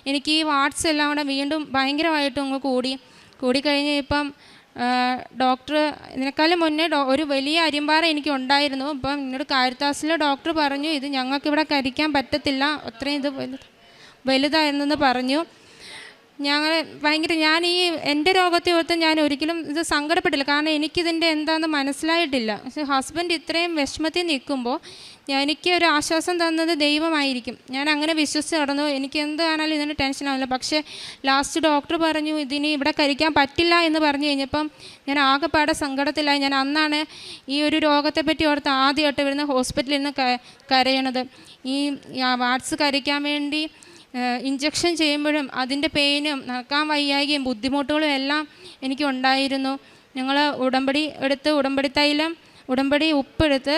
എനിക്ക് ഈ വാട്സ് എല്ലാം കൂടെ വീണ്ടും ഭയങ്കരമായിട്ടും അങ്ങ് കൂടിക്കഴിഞ്ഞ് ഇപ്പം ഡോക്ടർ ഇതിനേക്കാളും മുന്നേ ഒരു വലിയ അരിമ്പാറ എനിക്ക് ഉണ്ടായിരുന്നു. അപ്പം എന്നോട് കാരിത്താസിലെ ഡോക്ടർ പറഞ്ഞു ഇത് ഞങ്ങൾക്കിവിടെ കരിക്കാൻ പറ്റത്തില്ല, അത്രയും ഇത് വലുതായിരുന്നെന്ന് പറഞ്ഞു. ഞാൻ ഈ എൻ്റെ രോഗത്തെ ഓർത്ത് ഞാൻ ഒരിക്കലും ഇത് സങ്കടപ്പെട്ടില്ല, കാരണം എനിക്കിതിൻ്റെ എന്താണെന്ന് മനസ്സിലായിട്ടില്ല. പക്ഷേ ഹസ്ബൻഡ് ഇത്രയും വിഷമത്തിൽ നിൽക്കുമ്പോൾ എനിക്ക് ഒരു ആശ്വാസം തന്നത് ദൈവമായിരിക്കും. ഞാൻ അങ്ങനെ വിശ്വസിച്ച് നടന്നു. എനിക്ക് എന്താണെങ്കിലും ഇതിന് ടെൻഷനാവില്ല. പക്ഷേ ലാസ്റ്റ് ഡോക്ടർ പറഞ്ഞു ഇതിന് ഇവിടെ കരിക്കാൻ പറ്റില്ല എന്ന് പറഞ്ഞു കഴിഞ്ഞപ്പം ഞാൻ ആകെപ്പാടെ സങ്കടത്തിലായി. ഞാൻ അന്നാണ് ഈ ഒരു രോഗത്തെപ്പറ്റി ഓർത്ത് ആദ്യമായിട്ട് വരുന്ന ഹോസ്പിറ്റലിൽ നിന്ന് കരയണത്. ഈ വാട്സ് കരിക്കാൻ വേണ്ടി ഇഞ്ചക്ഷൻ ചെയ്യുമ്പോഴും അതിൻ്റെ പെയിനും നടക്കാൻ വയ്യായ്കയും ബുദ്ധിമുട്ടുകളും എല്ലാം എനിക്കുണ്ടായിരുന്നു. ഞങ്ങൾ ഉടമ്പടി എടുത്ത് ഉടമ്പടി ഉപ്പെടുത്ത്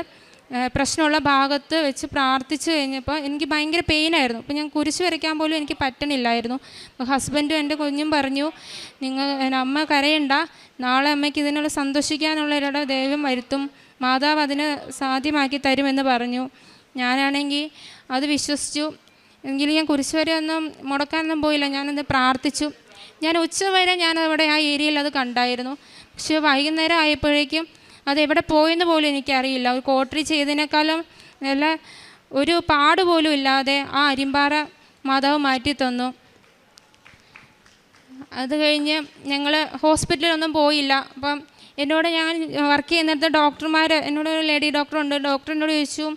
പ്രശ്നമുള്ള ഭാഗത്ത് വെച്ച് പ്രാർത്ഥിച്ചു കഴിഞ്ഞപ്പോൾ എനിക്ക് ഭയങ്കര പെയിനായിരുന്നു. അപ്പോൾ ഞാൻ കുരിശ് വരയ്ക്കാൻ പോലും എനിക്ക് പറ്റണില്ലായിരുന്നു. അപ്പോൾ ഹസ്ബൻഡും എൻ്റെ കുഞ്ഞും പറഞ്ഞു അമ്മ കരയണ്ട, നാളെ അമ്മയ്ക്ക് ഇതിനുള്ള സന്തോഷിക്കാനുള്ളവരുടെ ദൈവം വരുത്തും, മാതാവ് അതിന് സാധ്യമാക്കി തരുമെന്ന് പറഞ്ഞു. ഞാനാണെങ്കിൽ അത് വിശ്വസിച്ചു. എങ്കിലും ഞാൻ കുരിശ് വരെ ഒന്നും മുടക്കാനൊന്നും പോയില്ല. ഞാനത് പ്രാർത്ഥിച്ചു. ഞാൻ ഉച്ചവരെ ഞാൻ അവിടെ ആ ഏരിയയിൽ അത് കണ്ടായിരുന്നു. പക്ഷേ വൈകുന്നേരം ആയപ്പോഴേക്കും അതെവിടെ പോയെന്ന് പോലും എനിക്കറിയില്ല. ഒരു കോട്ടറി ചെയ്തതിനേക്കാളും നല്ല ഒരു പാട് പോലും ഇല്ലാതെ ആ അരിമ്പാറ മാതാവ് മാറ്റി തന്നു. അത് കഴിഞ്ഞ് ഞങ്ങൾ ഹോസ്പിറ്റലിലൊന്നും പോയില്ല. അപ്പം എന്നോട് ഞാൻ വർക്ക് ചെയ്യുന്നിടത്ത് ഡോക്ടർമാർ, എന്നോട് ഒരു ലേഡി ഡോക്ടറുണ്ട്, ഡോക്ടർ എന്നോട് ചോദിച്ചു,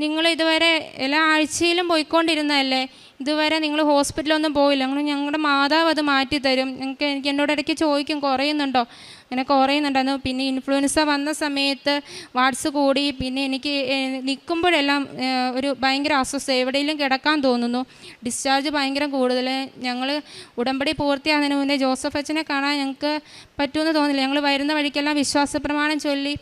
നിങ്ങൾ ഇതുവരെ എല്ലാ ആഴ്ചയിലും പോയിക്കൊണ്ടിരുന്നതല്ലേ, ഇതുവരെ നിങ്ങൾ ഹോസ്പിറ്റലൊന്നും പോയില്ല. ഞങ്ങളുടെ മാതാവ് അത് മാറ്റിത്തരും. എനിക്ക് എന്നോട് ഇടയ്ക്ക് ചോദിക്കും കുറയുന്നുണ്ടോ, അങ്ങനെ കുറയുന്നുണ്ടായിരുന്നു. പിന്നെ ഇൻഫ്ലുവൻസ വന്ന സമയത്ത് വാട്സ് കൂടി. പിന്നെ എനിക്ക് നിൽക്കുമ്പോഴെല്ലാം ഒരു ഭയങ്കര അസ്വസ്ഥ, എവിടെയെങ്കിലും കിടക്കാൻ തോന്നുന്നു. ഡിസ്ചാർജ് ഭയങ്കര കൂടുതൽ. ഞങ്ങൾ ഉടമ്പടി പൂർത്തിയാകുന്നതിന് മുന്നേ ജോസഫ് അച്ഛനെ കാണാൻ ഞങ്ങൾക്ക് പറ്റുമെന്ന് തോന്നില്ല. ഞങ്ങൾ വരുന്ന വഴിക്കെല്ലാം വിശ്വാസ പ്രമാണം ചൊല്ലി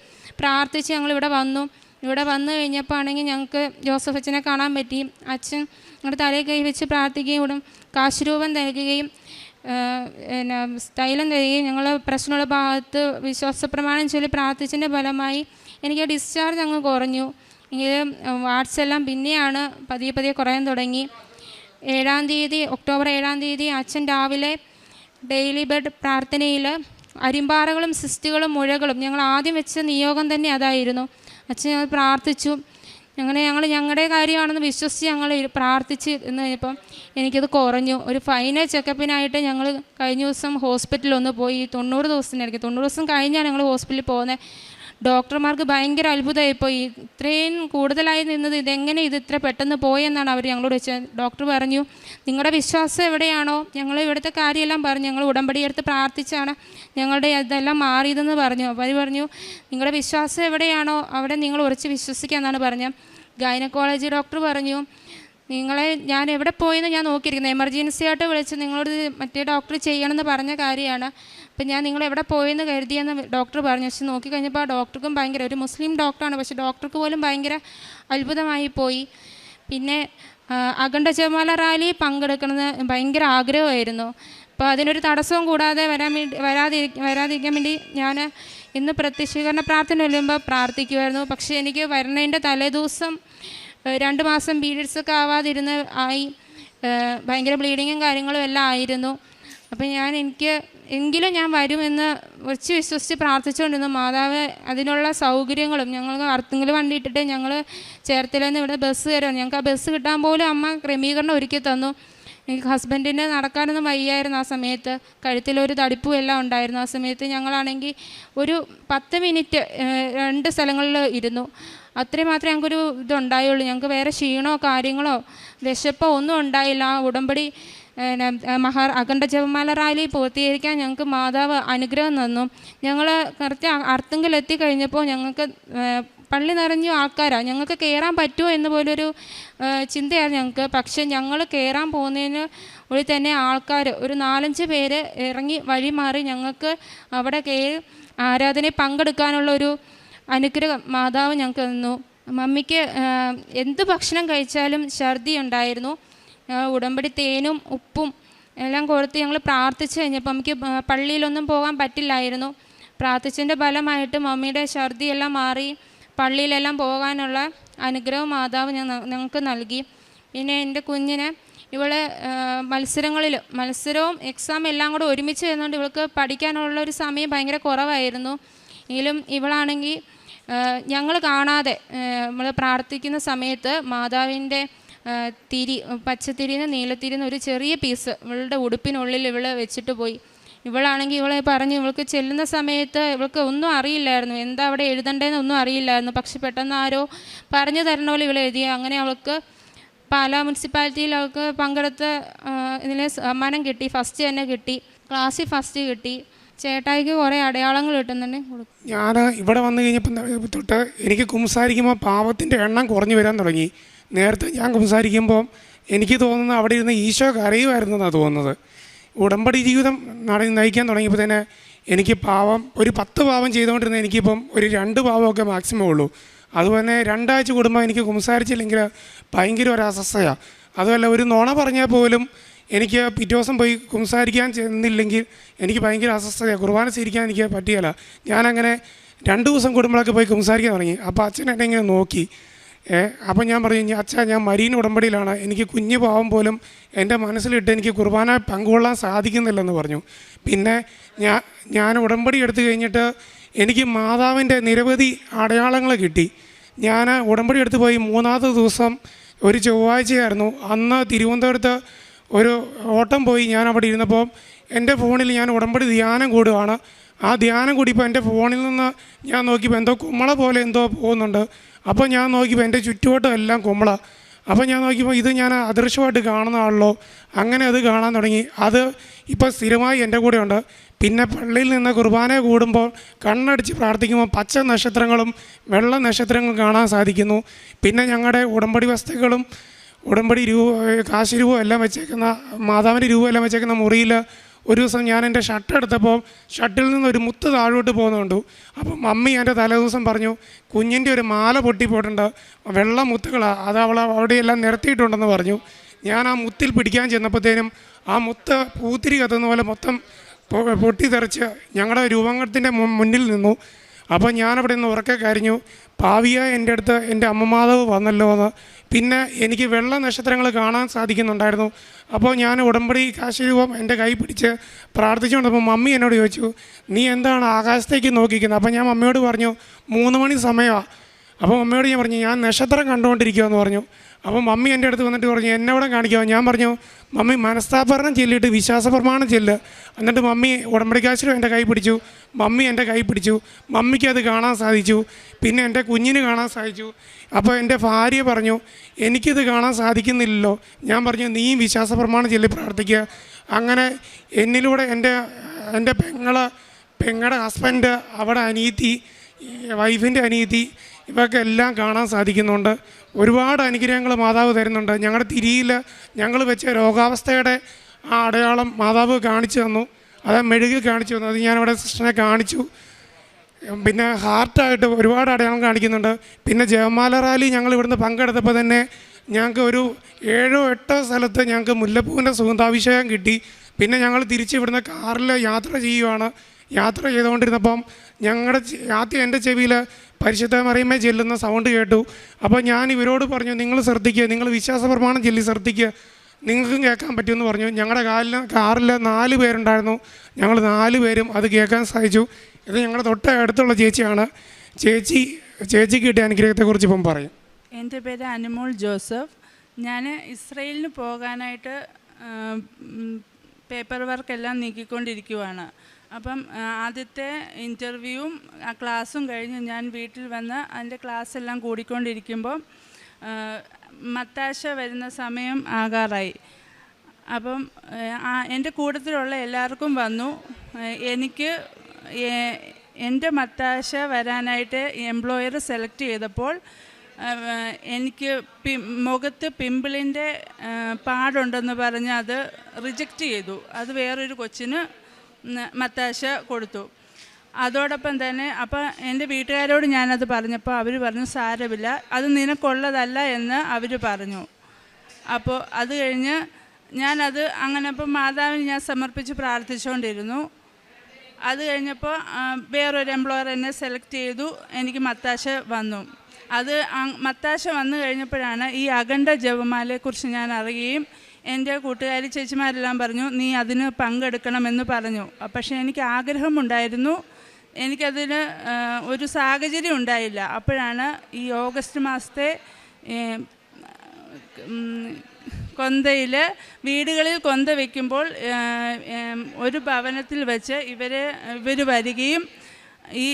പ്രാർത്ഥിച്ച് ഞങ്ങളിവിടെ വന്നു. ഇവിടെ വന്നു കഴിഞ്ഞപ്പോൾ ആണെങ്കിൽ ഞങ്ങൾക്ക് ജോസഫ് അച്ഛനെ കാണാൻ പറ്റി. അച്ഛൻ ഞങ്ങളുടെ തലയിൽ കൈ വെച്ച് പ്രാർത്ഥിക്കുകയും കാശുരൂപം നൽകുകയും തൈലം തരികയും ഞങ്ങൾ പ്രശ്നമുള്ള ഭാഗത്ത് വിശ്വാസ പ്രമാണം ചൊല്ലി പ്രാർത്ഥിച്ചതിൻ്റെ ഫലമായി എനിക്ക് ഡിസ്ചാർജ് അങ്ങ് കുറഞ്ഞു. എങ്കിലും വാട്സ് എല്ലാം പിന്നെയാണ് പതിയെ കുറയാൻ തുടങ്ങി. ഒക്ടോബർ 7-ാം തീയതി അച്ഛൻ രാവിലെ ഡെയിലി ബെഡ് പ്രാർത്ഥനയിൽ അരിമ്പാറകളും സിസ്റ്റുകളും മുഴകളും ഞങ്ങൾ ആദ്യം വെച്ച നിയോഗം തന്നെ അതായിരുന്നു. അച്ഛൻ ഞങ്ങൾ പ്രാർത്ഥിച്ചു. അങ്ങനെ ഞങ്ങളുടെ കാര്യമാണെന്ന് വിശ്വസിച്ച് ഞങ്ങൾ പ്രാർത്ഥിച്ച് എന്ന് കഴിഞ്ഞപ്പം എനിക്കത് കുറഞ്ഞു. ഒരു ഫൈനൽ ചെക്കപ്പിനായിട്ട് ഞങ്ങൾ കഴിഞ്ഞ ദിവസം ഹോസ്പിറ്റലിൽ ഒന്ന് പോയി. 90 ദിവസത്തിനിടയ്ക്ക് 90 ദിവസം കഴിഞ്ഞാണ് ഞങ്ങൾ ഹോസ്പിറ്റലിൽ പോകുന്നത്. ഡോക്ടർമാർക്ക് ഭയങ്കര അത്ഭുതമായിപ്പോയി. ഇത്രയും കൂടുതലായി നിന്നത് ഇതെങ്ങനെ ഇത് ഇത്ര പെട്ടെന്ന് പോയെന്നാണ് അവർ ഞങ്ങളോട് വെച്ചത്. ഡോക്ടർ പറഞ്ഞു, നിങ്ങളുടെ വിശ്വാസം എവിടെയാണോ, ഞങ്ങൾ ഇവിടുത്തെ കാര്യമെല്ലാം പറഞ്ഞു, ഞങ്ങൾ ഉടമ്പടി എടുത്ത് പ്രാർത്ഥിച്ചാണ് ഞങ്ങളുടെ ഇതെല്ലാം മാറിയതെന്ന് പറഞ്ഞു. അവർ പറഞ്ഞു, നിങ്ങളുടെ വിശ്വാസം എവിടെയാണോ അവിടെ നിങ്ങൾ ഉറച്ച് വിശ്വസിക്കാമെന്നാണ് പറഞ്ഞത്. ഗൈനക്കോളജി ഡോക്ടർ പറഞ്ഞു, നിങ്ങളെ ഞാൻ എവിടെ പോയെന്ന് ഞാൻ നോക്കിയിരിക്കുന്നത്, എമർജൻസി ആയിട്ട് വിളിച്ച് നിങ്ങളോട് മറ്റേ ഡോക്ടർ ചെയ്യണമെന്ന് പറഞ്ഞ കാര്യമാണ്. അപ്പം ഞാൻ നിങ്ങൾ എവിടെ പോയെന്ന് കരുതിയെന്ന് ഡോക്ടർ പറഞ്ഞു. പക്ഷെ നോക്കിക്കഴിഞ്ഞപ്പോൾ ആ ഡോക്ടർക്കും ഭയങ്കര, ഒരു മുസ്ലിം ഡോക്ടറാണ്, പക്ഷെ ഡോക്ടർക്ക് പോലും ഭയങ്കര അത്ഭുതമായി പോയി. പിന്നെ അഖണ്ഡ ജപമാല റാലി പങ്കെടുക്കണമെന്ന് ഭയങ്കര ആഗ്രഹമായിരുന്നു. അപ്പോൾ അതിനൊരു തടസ്സവും കൂടാതെ വരാതിരിക്കാൻ വേണ്ടി ഞാൻ ഇന്ന് പ്രത്യക്ഷീകരണ പ്രാർത്ഥന ചെല്ലുമ്പോൾ പ്രാർത്ഥിക്കുമായിരുന്നു. പക്ഷേ എനിക്ക് വരുന്നതിൻ്റെ തലേദിവസം 2 മാസം പീരീഡ്സൊക്കെ ആവാതിരുന്ന് ഭയങ്കര ബ്ലീഡിങ്ങും കാര്യങ്ങളും എല്ലാം ആയിരുന്നു. അപ്പം എങ്കിലും ഞാൻ വരുമെന്ന് വെച്ച് വിശ്വസിച്ച് പ്രാർത്ഥിച്ചുകൊണ്ടിരുന്നു. മാതാവ് അതിനുള്ള സൗകര്യങ്ങളും, ഞങ്ങൾ അർത്തുങ്കൽ വണ്ടി ഇട്ടിട്ട് ഞങ്ങൾ ചേർത്തലയിൽ നിന്ന് ഇവിടെ ബസ് കയറും. ഞങ്ങൾക്ക് ആ ബസ് കിട്ടാൻ പോലും അമ്മ ക്രമീകരണം ഒരുക്കി തന്നു. എനിക്ക് ഹസ്ബൻഡിന് നടക്കാനൊന്നും വയ്യായിരുന്നു ആ സമയത്ത്, കഴുത്തിലൊരു തടിപ്പും എല്ലാം ഉണ്ടായിരുന്നു. ആ സമയത്ത് ഞങ്ങളാണെങ്കിൽ ഒരു 10 മിനിറ്റ് 2 സ്ഥലങ്ങളിൽ ഇരുന്നു. അത്രയും മാത്രമേ ഞങ്ങൾക്കൊരു ഇതുണ്ടായുള്ളൂ. ഞങ്ങൾക്ക് വേറെ ക്ഷീണമോ കാര്യങ്ങളോ വിശപ്പോ ഒന്നും ഉണ്ടായില്ല. ആ ഉടമ്പടി അഖണ്ഡ ജപമാല റാലി പൂർത്തീകരിക്കാൻ ഞങ്ങൾക്ക് മാതാവ് അനുഗ്രഹം തന്നു. ഞങ്ങൾ കറക്റ്റ് അർത്തുങ്കൽ എത്തിക്കഴിഞ്ഞപ്പോൾ ഞങ്ങൾക്ക് പള്ളി നിറഞ്ഞ ആൾക്കാരാണ്, ഞങ്ങൾക്ക് കയറാൻ പറ്റുമോ എന്ന് പോലൊരു ചിന്തയായിരുന്നു ഞങ്ങൾക്ക്. പക്ഷെ ഞങ്ങൾ കയറാൻ പോകുന്നതിന് ഉള്ളിൽ തന്നെ ആൾക്കാർ ഒരു 4-5 പേര് ഇറങ്ങി വഴി മാറി ഞങ്ങൾക്ക് അവിടെ കയറി ആരാധനയിൽ പങ്കെടുക്കാനുള്ളൊരു അനുഗ്രഹം മാതാവ് ഞങ്ങൾക്ക് തന്നു. മമ്മിക്ക് എന്ത് ഭക്ഷണം കഴിച്ചാലും ഛർദി ഉണ്ടായിരുന്നു. ഉടമ്പടി തേനും ഉപ്പും എല്ലാം കൊടുത്ത് ഞങ്ങൾ പ്രാർത്ഥിച്ച് കഴിഞ്ഞപ്പോൾ നമുക്ക് പള്ളിയിലൊന്നും പോകാൻ പറ്റില്ലായിരുന്നു. പ്രാർത്ഥിച്ചതിൻ്റെ ഫലമായിട്ട് മമ്മിയുടെ ഛർദിയെല്ലാം മാറി പള്ളിയിലെല്ലാം പോകാനുള്ള അനുഗ്രഹം മാതാവ് ഞങ്ങൾക്ക് നൽകി. പിന്നെ എൻ്റെ കുഞ്ഞിന് ഇവളെ മത്സരവും എക്സാം എല്ലാം കൂടെ ഒരുമിച്ച് വരുന്നതുകൊണ്ട് ഇവൾക്ക് പഠിക്കാനുള്ളൊരു സമയം ഭയങ്കര കുറവായിരുന്നു. എങ്കിലും ഇവളാണെങ്കിൽ ഞങ്ങൾ കാണാതെ നമ്മൾ പ്രാർത്ഥിക്കുന്ന സമയത്ത് മാതാവിൻ്റെ പച്ചത്തിരിന്ന് നീലത്തിരിന്ന് ഒരു ചെറിയ പീസ് ഇവളുടെ ഉടുപ്പിനുള്ളിൽ ഇവൾ വെച്ചിട്ട് പോയി. ഇവളാണെങ്കിൽ ഇവളെ പറഞ്ഞു, ഇവൾക്ക് ചെല്ലുന്ന സമയത്ത് ഇവൾക്ക് ഒന്നും അറിയില്ലായിരുന്നു, എന്താ അവിടെ എഴുതണ്ടേന്ന് ഒന്നും അറിയില്ലായിരുന്നു. പക്ഷെ പെട്ടെന്ന് ആരോ പറഞ്ഞു തരണ പോലെ ഇവൾ എഴുതിയ. അങ്ങനെ അവൾക്ക് പാലാ മുനിസിപ്പാലിറ്റിയിൽ അവൾക്ക് പങ്കെടുത്ത് ഇതിൽ സമ്മാനം കിട്ടി, ഫസ്റ്റ് തന്നെ കിട്ടി, ക്ലാസ്സിൽ ഫസ്റ്റ് കിട്ടി. ചേട്ടായിക്ക് കുറേ അടയാളങ്ങൾ കിട്ടുന്നുണ്ട്. ഞാൻ ഇവിടെ വന്നു കഴിഞ്ഞപ്പോൾ തൊട്ട് എനിക്ക് കുംസാരിക്കുമ്പോൾ പാവത്തിൻ്റെ എണ്ണം കുറഞ്ഞു വരാൻ തുടങ്ങി. നേരത്തെ ഞാൻ കുംസാരിക്കുമ്പോൾ എനിക്ക് തോന്നുന്നത് അവിടെ ഇരുന്ന് ഈശോ കരയുമായിരുന്നെന്നാണ് തോന്നുന്നത്. ഉടമ്പടി ജീവിതം നയിക്കാൻ തുടങ്ങിയപ്പോൾ തന്നെ എനിക്ക് ഒരു 10 പാവം ചെയ്തുകൊണ്ടിരുന്ന എനിക്കിപ്പം ഒരു 2 പാവമൊക്കെ മാക്സിമം ഉള്ളൂ. അതുപോലെ 2 ആഴ്ച കൂടുമ്പോൾ എനിക്ക് കുംസാരിച്ചില്ലെങ്കിൽ ഭയങ്കര ഒരു അസ്വസ്ഥയാണ്. അതുമല്ല, ഒരു നുണ പറഞ്ഞാൽ പോലും എനിക്ക് പിറ്റേ ദിവസം പോയി കുംസാരിക്കാൻ ചെന്നില്ലെങ്കിൽ എനിക്ക് ഭയങ്കര അസ്വസ്ഥതയാണ്. കുർബാന സ്വീകരിക്കാൻ എനിക്ക് പറ്റുകയില്ല. ഞാനങ്ങനെ 2 ദിവസം കൂടുമ്പോഴൊക്കെ പോയി കുംസാരിക്കാൻ തുടങ്ങി. അപ്പോൾ അച്ഛൻ എന്നെ ഇങ്ങനെ നോക്കി, അപ്പം ഞാൻ പറഞ്ഞു, അച്ഛാ ഞാൻ മരീൻ ഉടമ്പടിയിലാണ്, എനിക്ക് കുഞ്ഞു പാവം പോലും എൻ്റെ മനസ്സിലിട്ട് എനിക്ക് കുർബാന പങ്കുകൊള്ളാൻ സാധിക്കുന്നില്ലെന്ന് പറഞ്ഞു. പിന്നെ ഞാൻ ഉടമ്പടി എടുത്തു കഴിഞ്ഞിട്ട് എനിക്ക് മാതാവിൻ്റെ നിരവധി അടയാളങ്ങൾ കിട്ടി. ഞാൻ ഉടമ്പടി എടുത്ത് പോയി 3-ാമത്തെ ദിവസം ഒരു ചൊവ്വാഴ്ചയായിരുന്നു. അന്ന് തിരുവനന്തപുരത്ത് ഒരു ഓട്ടം പോയി. ഞാൻ അവിടെ ഇരുന്നപ്പോൾ എൻ്റെ ഫോണിൽ ഞാൻ ഉടമ്പടി ധ്യാനം കൂടുകയാണ്. ആ ധ്യാനം കൂടിയപ്പോൾ എൻ്റെ ഫോണിൽ നിന്ന് ഞാൻ നോക്കിയപ്പോൾ എന്തോ കുമ്മള പോലെ എന്തോ പോകുന്നുണ്ട്. അപ്പോൾ ഞാൻ നോക്കിയപ്പോൾ എൻ്റെ ചുറ്റുവട്ടം എല്ലാം കുമ്മള. അപ്പോൾ ഞാൻ നോക്കിയപ്പോൾ ഇത് ഞാൻ അദൃശ്യമായിട്ട് കാണുന്നതാണല്ലോ. അങ്ങനെ അത് കാണാൻ തുടങ്ങി. അത് ഇപ്പോൾ സ്ഥിരമായി എൻ്റെ കൂടെ ഉണ്ട്. പിന്നെ പള്ളിയിൽ നിന്ന് കുർബാന കൂടുമ്പോൾ കണ്ണടിച്ച് പ്രാർത്ഥിക്കുമ്പോൾ പച്ച നക്ഷത്രങ്ങളും വെള്ള നക്ഷത്രങ്ങളും കാണാൻ സാധിക്കുന്നു. പിന്നെ ഞങ്ങളുടെ ഉടമ്പടി വസ്തുക്കളും ഉടമ്പടി കാശ് രൂപം എല്ലാം വെച്ചേക്കുന്ന മാതാവിൻ്റെ രൂപം എല്ലാം വെച്ചേക്കുന്ന മുറിയിൽ ഒരു ദിവസം ഞാൻ എൻ്റെ ഷർട്ട് എടുത്തപ്പോൾ ഷർട്ടിൽ നിന്ന് ഒരു മുത്ത് താഴോട്ട് പോകുന്നുണ്ട്. അപ്പം മമ്മി എൻ്റെ തലേദിവസം പറഞ്ഞു, കുഞ്ഞിൻ്റെ ഒരു മാല പൊട്ടിപ്പോയിട്ടുണ്ട്, വെള്ള മുത്തുകളാണ്, അത് അവൾ അവിടെയെല്ലാം നിരത്തിയിട്ടുണ്ടെന്ന് പറഞ്ഞു. ഞാൻ ആ മുത്തിൽ പിടിക്കാൻ ചെന്നപ്പോഴത്തേനും ആ മുത്ത് പൂത്തിരി കത്തുന്ന പോലെ മൊത്തം പൊട്ടിത്തെറിച്ച് ഞങ്ങളുടെ രൂപങ്ങത്തിൻ്റെ മുന്നിൽ നിന്നു. അപ്പോൾ ഞാനവിടെ നിന്ന് ഉറക്കെ കരഞ്ഞു, പാവിയായ എൻ്റെ അടുത്ത് എൻ്റെ അമ്മമാതാവ് വന്നല്ലോ എന്ന്. പിന്നെ എനിക്ക് വെള്ള നക്ഷത്രങ്ങൾ കാണാൻ സാധിക്കുന്നുണ്ടായിരുന്നു. അപ്പോൾ ഞാൻ ഉടമ്പടി കാശരൂപം എൻ്റെ കൈ പിടിച്ച് പ്രാർത്ഥിച്ചുകൊണ്ടപ്പോൾ മമ്മി എന്നോട് ചോദിച്ചു, നീ എന്താണ് ആകാശത്തേക്ക് നോക്കിക്കുന്നത്? അപ്പോൾ ഞാൻ മമ്മിയോട് പറഞ്ഞു, 3 മണി സമയമാണ്. അപ്പോൾ മമ്മിയോട് ഞാൻ പറഞ്ഞു, ഞാൻ നക്ഷത്രം കണ്ടുകൊണ്ടിരിക്കുമെന്ന് പറഞ്ഞു. അപ്പോൾ മമ്മി എൻ്റെ അടുത്ത് വന്നിട്ട് പറഞ്ഞു, എന്നോടെ കാണിക്കാമോ? ഞാൻ പറഞ്ഞു, മമ്മി മനസ്താപരണം ചൊല്ലിയിട്ട് വിശ്വാസപ്രമാണം ചെല്ല്. എന്നിട്ട് മമ്മി ഉടമ്പടിക്കാശിലും എൻ്റെ കൈ പിടിച്ചു. മമ്മി എൻ്റെ കൈ പിടിച്ചു. മമ്മിക്ക് അത് കാണാൻ സാധിച്ചു. പിന്നെ എൻ്റെ കുഞ്ഞിന് കാണാൻ സാധിച്ചു. അപ്പോൾ എൻ്റെ ഭാര്യ പറഞ്ഞു, എനിക്കിത് കാണാൻ സാധിക്കുന്നില്ലല്ലോ. ഞാൻ പറഞ്ഞു, നീ വിശ്വാസപ്രമാണം ചൊല്ലി പ്രാർത്ഥിക്കുക. അങ്ങനെ എന്നിലൂടെ എൻ്റെ പെങ്ങളുടെ ഹസ്ബൻഡ്, അവിടെ അനിയത്തി, വൈഫിൻ്റെ അനിയത്തി, ഇവക്കെല്ലാം കാണാൻ സാധിക്കുന്നുണ്ട്. ഒരുപാട് അനുഗ്രഹങ്ങൾ മാതാവ് തരുന്നുണ്ട്. ഞങ്ങളുടെ തിരിയിൽ ഞങ്ങൾ വെച്ച രോഗാവസ്ഥയുടെ ആ അടയാളം മാതാവ് കാണിച്ചു തന്നു. അത് മെഴുകിൽ കാണിച്ചു തന്നു. അത് ഞാനവിടെ സിസ്റ്ററിനെ കാണിച്ചു. പിന്നെ ഹാർട്ടായിട്ട് ഒരുപാട് അടയാളം കാണിക്കുന്നുണ്ട്. പിന്നെ ജപമാല റാലി ഞങ്ങൾ ഇവിടുന്ന് പങ്കെടുത്തപ്പോൾ തന്നെ ഞങ്ങൾക്ക് ഒരു 7-8 സ്ഥലത്ത് ഞങ്ങൾക്ക് മുല്ലപ്പൂവിൻ്റെ സുഗന്ധാഭിഷേകം കിട്ടി. പിന്നെ ഞങ്ങൾ തിരിച്ച് ഇവിടുന്ന് കാറിൽ യാത്ര ചെയ്യുവാണ്. യാത്ര ചെയ്തുകൊണ്ടിരുന്നപ്പം ആദ്യം എൻ്റെ ചെവിയിൽ പരിശുദ്ധ മറിയമ്മേ ചെല്ലുന്ന സൗണ്ട് കേട്ടു. അപ്പോൾ ഞാൻ ഇവരോട് പറഞ്ഞു, നിങ്ങൾ ശ്രദ്ധിക്കുക, നിങ്ങൾ വിശ്വാസപ്രമാണം ചൊല്ലി ശ്രദ്ധിക്കുക, നിങ്ങൾക്കും കേൾക്കാൻ പറ്റുമെന്ന് പറഞ്ഞു. ഞങ്ങളുടെ കാറിൽ 4 പേരുണ്ടായിരുന്നു. ഞങ്ങൾ 4 പേരും അത് കേൾക്കാൻ സാധിച്ചു. ഇത് ഞങ്ങളുടെ അടുത്തുള്ള ചേച്ചിയാണ്. ചേച്ചിക്ക് കിട്ടിയ അനുഗ്രഹത്തെക്കുറിച്ച് ഇപ്പം പറയും. എൻ്റെ പേര് അനുമോൾ ജോസഫ്. ഞാൻ ഇസ്രയേലിന് പോകാനായിട്ട് പേപ്പർ വർക്കെല്ലാം നീക്കിക്കൊണ്ടിരിക്കുവാണ്. അപ്പം ആദ്യത്തെ ഇൻ്റർവ്യൂവും ക്ലാസ്സും കഴിഞ്ഞ് ഞാൻ വീട്ടിൽ വന്ന് അതിൻ്റെ ക്ലാസ്സെല്ലാം കൂടിക്കൊണ്ടിരിക്കുമ്പോൾ മത്താശ വരുന്ന സമയം ആകാറായി. അപ്പം എൻ്റെ കൂട്ടത്തിലുള്ള എല്ലാവർക്കും വന്നു. എനിക്ക് എൻ്റെ മത്താശ വരാനായിട്ട് എംപ്ലോയർ സെലക്ട് ചെയ്തപ്പോൾ എനിക്ക് മുഖത്ത് പിമ്പിളിൻ്റെ പാടുണ്ടെന്ന് പറഞ്ഞ് അത് റിജക്റ്റ് ചെയ്തു. അത് വേറൊരു കൊച്ചിന് മത്താശ കൊടുത്തു. അതോടൊപ്പം തന്നെ അപ്പോൾ എൻ്റെ വീട്ടുകാരോട് ഞാനത് പറഞ്ഞപ്പോൾ അവർ പറഞ്ഞു, സാരമില്ല, അത് നിനക്കുള്ളതല്ല എന്ന് അവർ പറഞ്ഞു. അപ്പോൾ അത് കഴിഞ്ഞ് ഞാനത് അങ്ങനെ അപ്പോൾ മാതാവിന് ഞാൻ സമർപ്പിച്ച് പ്രാർത്ഥിച്ചുകൊണ്ടിരുന്നു. അത് കഴിഞ്ഞപ്പോൾ വേറൊരു എംപ്ലോയർ എന്നെ സെലക്ട് ചെയ്തു. എനിക്ക് മത്താശ വന്നു. അത് മത്താശ വന്നു കഴിഞ്ഞപ്പോഴാണ് ഈ അഖണ്ഡ ജപമാലയെക്കുറിച്ച് ഞാൻ അറിയുകയും എൻ്റെ കൂട്ടുകാരി ചേച്ചിമാരെല്ലാം പറഞ്ഞു, നീ അതിന് പങ്കെടുക്കണമെന്ന് പറഞ്ഞു. പക്ഷേ എനിക്ക് ആഗ്രഹമുണ്ടായിരുന്നു, എനിക്കതിന് ഒരു സാഹചര്യം ഉണ്ടായില്ല. അപ്പോഴാണ് ഈ ഓഗസ്റ്റ് മാസത്തെ കൊന്തയിൽ വീടുകളിൽ കൊന്ത വയ്ക്കുമ്പോൾ ഒരു ഭവനത്തിൽ വെച്ച് ഇവർ വരികയും ഈ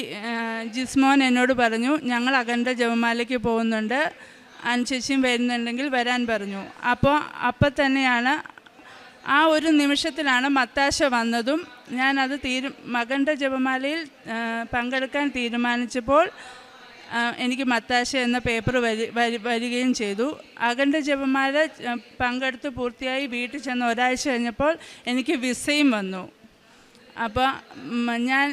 ജിസ്മോൻ എന്നോട് പറഞ്ഞു, ഞങ്ങൾ അഖണ്ഡ ജപമാലയ്ക്ക് പോകുന്നുണ്ട്, അനുചേച്ചിയും വരുന്നുണ്ടെങ്കിൽ വരാൻ പറഞ്ഞു. അപ്പോൾ തന്നെയാണ് ആ ഒരു നിമിഷത്തിലാണ് മത്താശ വന്നതും ഞാനത് അഖണ്ഡ ജപമാലയിൽ പങ്കെടുക്കാൻ തീരുമാനിച്ചപ്പോൾ എനിക്ക് മത്താശ എന്ന പേപ്പർ വരികയും ചെയ്തു. അഖണ്ഡ ജപമാല പങ്കെടുത്ത് പൂർത്തിയായി വീട്ടിൽ ചെന്ന് ഒരാഴ്ച കഴിഞ്ഞപ്പോൾ എനിക്ക് വിസയും വന്നു. അപ്പോൾ ഞാൻ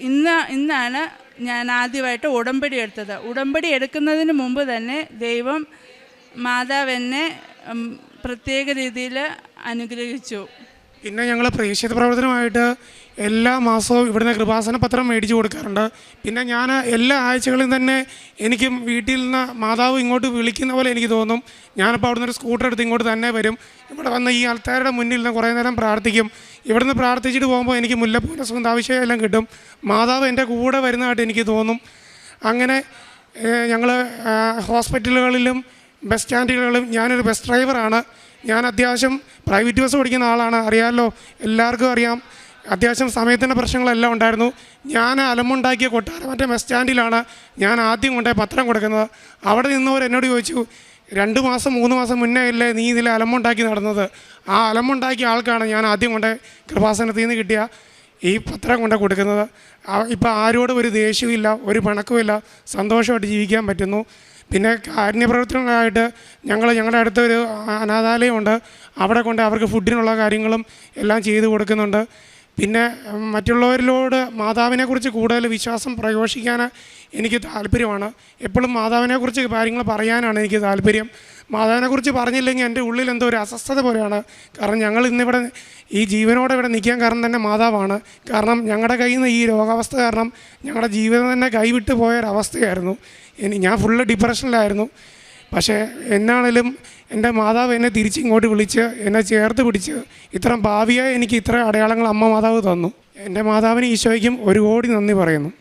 ഇന്നാണ് ഞാൻ ആദ്യമായിട്ട് ഉടമ്പടി എടുത്തത്. ഉടമ്പടി എടുക്കുന്നതിന് മുമ്പ് തന്നെ ദൈവം മാതാവ് എന്നെ പ്രത്യേക രീതിയിൽ അനുഗ്രഹിച്ചു. പിന്നെ ഞങ്ങൾ പ്രേക്ഷിത പ്രവർത്തനമായിട്ട് എല്ലാ മാസവും ഇവിടുന്ന് കൃപാസന പത്രം മേടിച്ച് കൊടുക്കാറുണ്ട്. പിന്നെ ഞാൻ എല്ലാ ആഴ്ചകളിലും തന്നെ എനിക്കും വീട്ടിൽ നിന്ന് മാതാവ് ഇങ്ങോട്ട് വിളിക്കുന്ന പോലെ എനിക്ക് തോന്നും. ഞാനിപ്പോൾ അവിടുന്ന് ഒരു സ്കൂട്ടർ എടുത്ത് ഇങ്ങോട്ട് തന്നെ വരും. ഇവിടെ വന്ന് ഈ ആൾക്കാരുടെ മുന്നിൽ നിന്ന് കുറേ നേരം പ്രാർത്ഥിക്കും. ഇവിടുന്ന് പ്രാർത്ഥിച്ചിട്ട് പോകുമ്പോൾ എനിക്ക് മുല്ലപ്പൂവിൻ്റെ സുഗന്ധാഭിഷേകം എല്ലാം കിട്ടും. മാതാവ് എൻ്റെ കൂടെ വരുന്നതായിട്ട് എനിക്ക് തോന്നും. അങ്ങനെ ഞങ്ങൾ ഹോസ്പിറ്റലുകളിലും ബസ് സ്റ്റാൻഡുകളിലും, ഞാനൊരു ബസ് ഡ്രൈവറാണ്. ഞാൻ അത്യാവശ്യം പ്രൈവറ്റ് ബസ് ഓടിക്കുന്ന ആളാണ്, അറിയാമല്ലോ, എല്ലാവർക്കും അറിയാം. അത്യാവശ്യം സമയത്തിൻ്റെ പ്രശ്നങ്ങളെല്ലാം ഉണ്ടായിരുന്നു. ഞാൻ അലമുണ്ടാക്കിയ കൊട്ടാരം മറ്റേ ബസ് സ്റ്റാൻഡിലാണ് ഞാൻ ആദ്യം കൊണ്ടുപോയി പത്രം കൊടുക്കുന്നത്. അവിടെ നിന്നവർ എന്നോട് ചോദിച്ചു, 2 മാസം 3 മാസം മുന്നേ അല്ലേ നീ ഇതിൽ അലമുണ്ടാക്കി നടന്നത്? ആ അലമുണ്ടാക്കിയ ആൾക്കാണ് ഞാൻ ആദ്യം കൊണ്ട് കൃപാസനത്തിൽ നിന്ന് കിട്ടിയ ഈ പത്രം കൊണ്ട് കൊടുക്കുന്നത്. ഇപ്പോൾ ആരോടും ഒരു ദേഷ്യമില്ല, ഒരു പിണക്കുമില്ല, സന്തോഷമായിട്ട് ജീവിക്കാൻ പറ്റുന്നു. പിന്നെ കാരുണ്യപ്രവർത്തനങ്ങളായിട്ട് ഞങ്ങളുടെ അടുത്തൊരു അനാഥാലയമുണ്ട്. അവിടെ കൊണ്ട് അവർക്ക് ഫുഡിനുള്ള കാര്യങ്ങളും എല്ലാം ചെയ്തു കൊടുക്കുന്നുണ്ട്. പിന്നെ മറ്റുള്ളവരിലോട് മാതാവിനെക്കുറിച്ച് കൂടുതൽ വിശ്വാസം പ്രഘോഷിക്കാൻ എനിക്ക് താല്പര്യമാണ്. എപ്പോഴും മാതാവിനെക്കുറിച്ച് കാര്യങ്ങൾ പറയാനാണ് എനിക്ക് താല്പര്യം. മാതാവിനെക്കുറിച്ച് പറഞ്ഞില്ലെങ്കിൽ എൻ്റെ ഉള്ളിൽ എന്തോ ഒരു അസ്വസ്ഥത പോലെയാണ്. കാരണം ഞങ്ങൾ ഇന്നിവിടെ ഈ ജീവനോടെ ഇവിടെ നിൽക്കാൻ കാരണം തന്നെ മാതാവാണ്. കാരണം ഞങ്ങളുടെ കയ്യിൽ നിന്ന് ഈ രോഗാവസ്ഥ കാരണം ഞങ്ങളുടെ ജീവിതം തന്നെ കൈവിട്ട് പോയൊരവസ്ഥയായിരുന്നു. ഞാൻ ഫുള്ള് ഡിപ്രഷനിലായിരുന്നു. പക്ഷേ എന്നാണേലും എൻ്റെ മാതാവ് എന്നെ തിരിച്ചിങ്ങോട്ട് വിളിച്ച് എന്നെ ചേർത്ത് പിടിച്ച് ഇത്ര ഭാവിയായി എനിക്ക് ഇത്ര അടയാളങ്ങൾ അമ്മ മാതാവ് തന്നു. എൻ്റെ മാതാവിന് ഈശോയ്ക്കും 1 കോടി നന്ദി പറയുന്നു.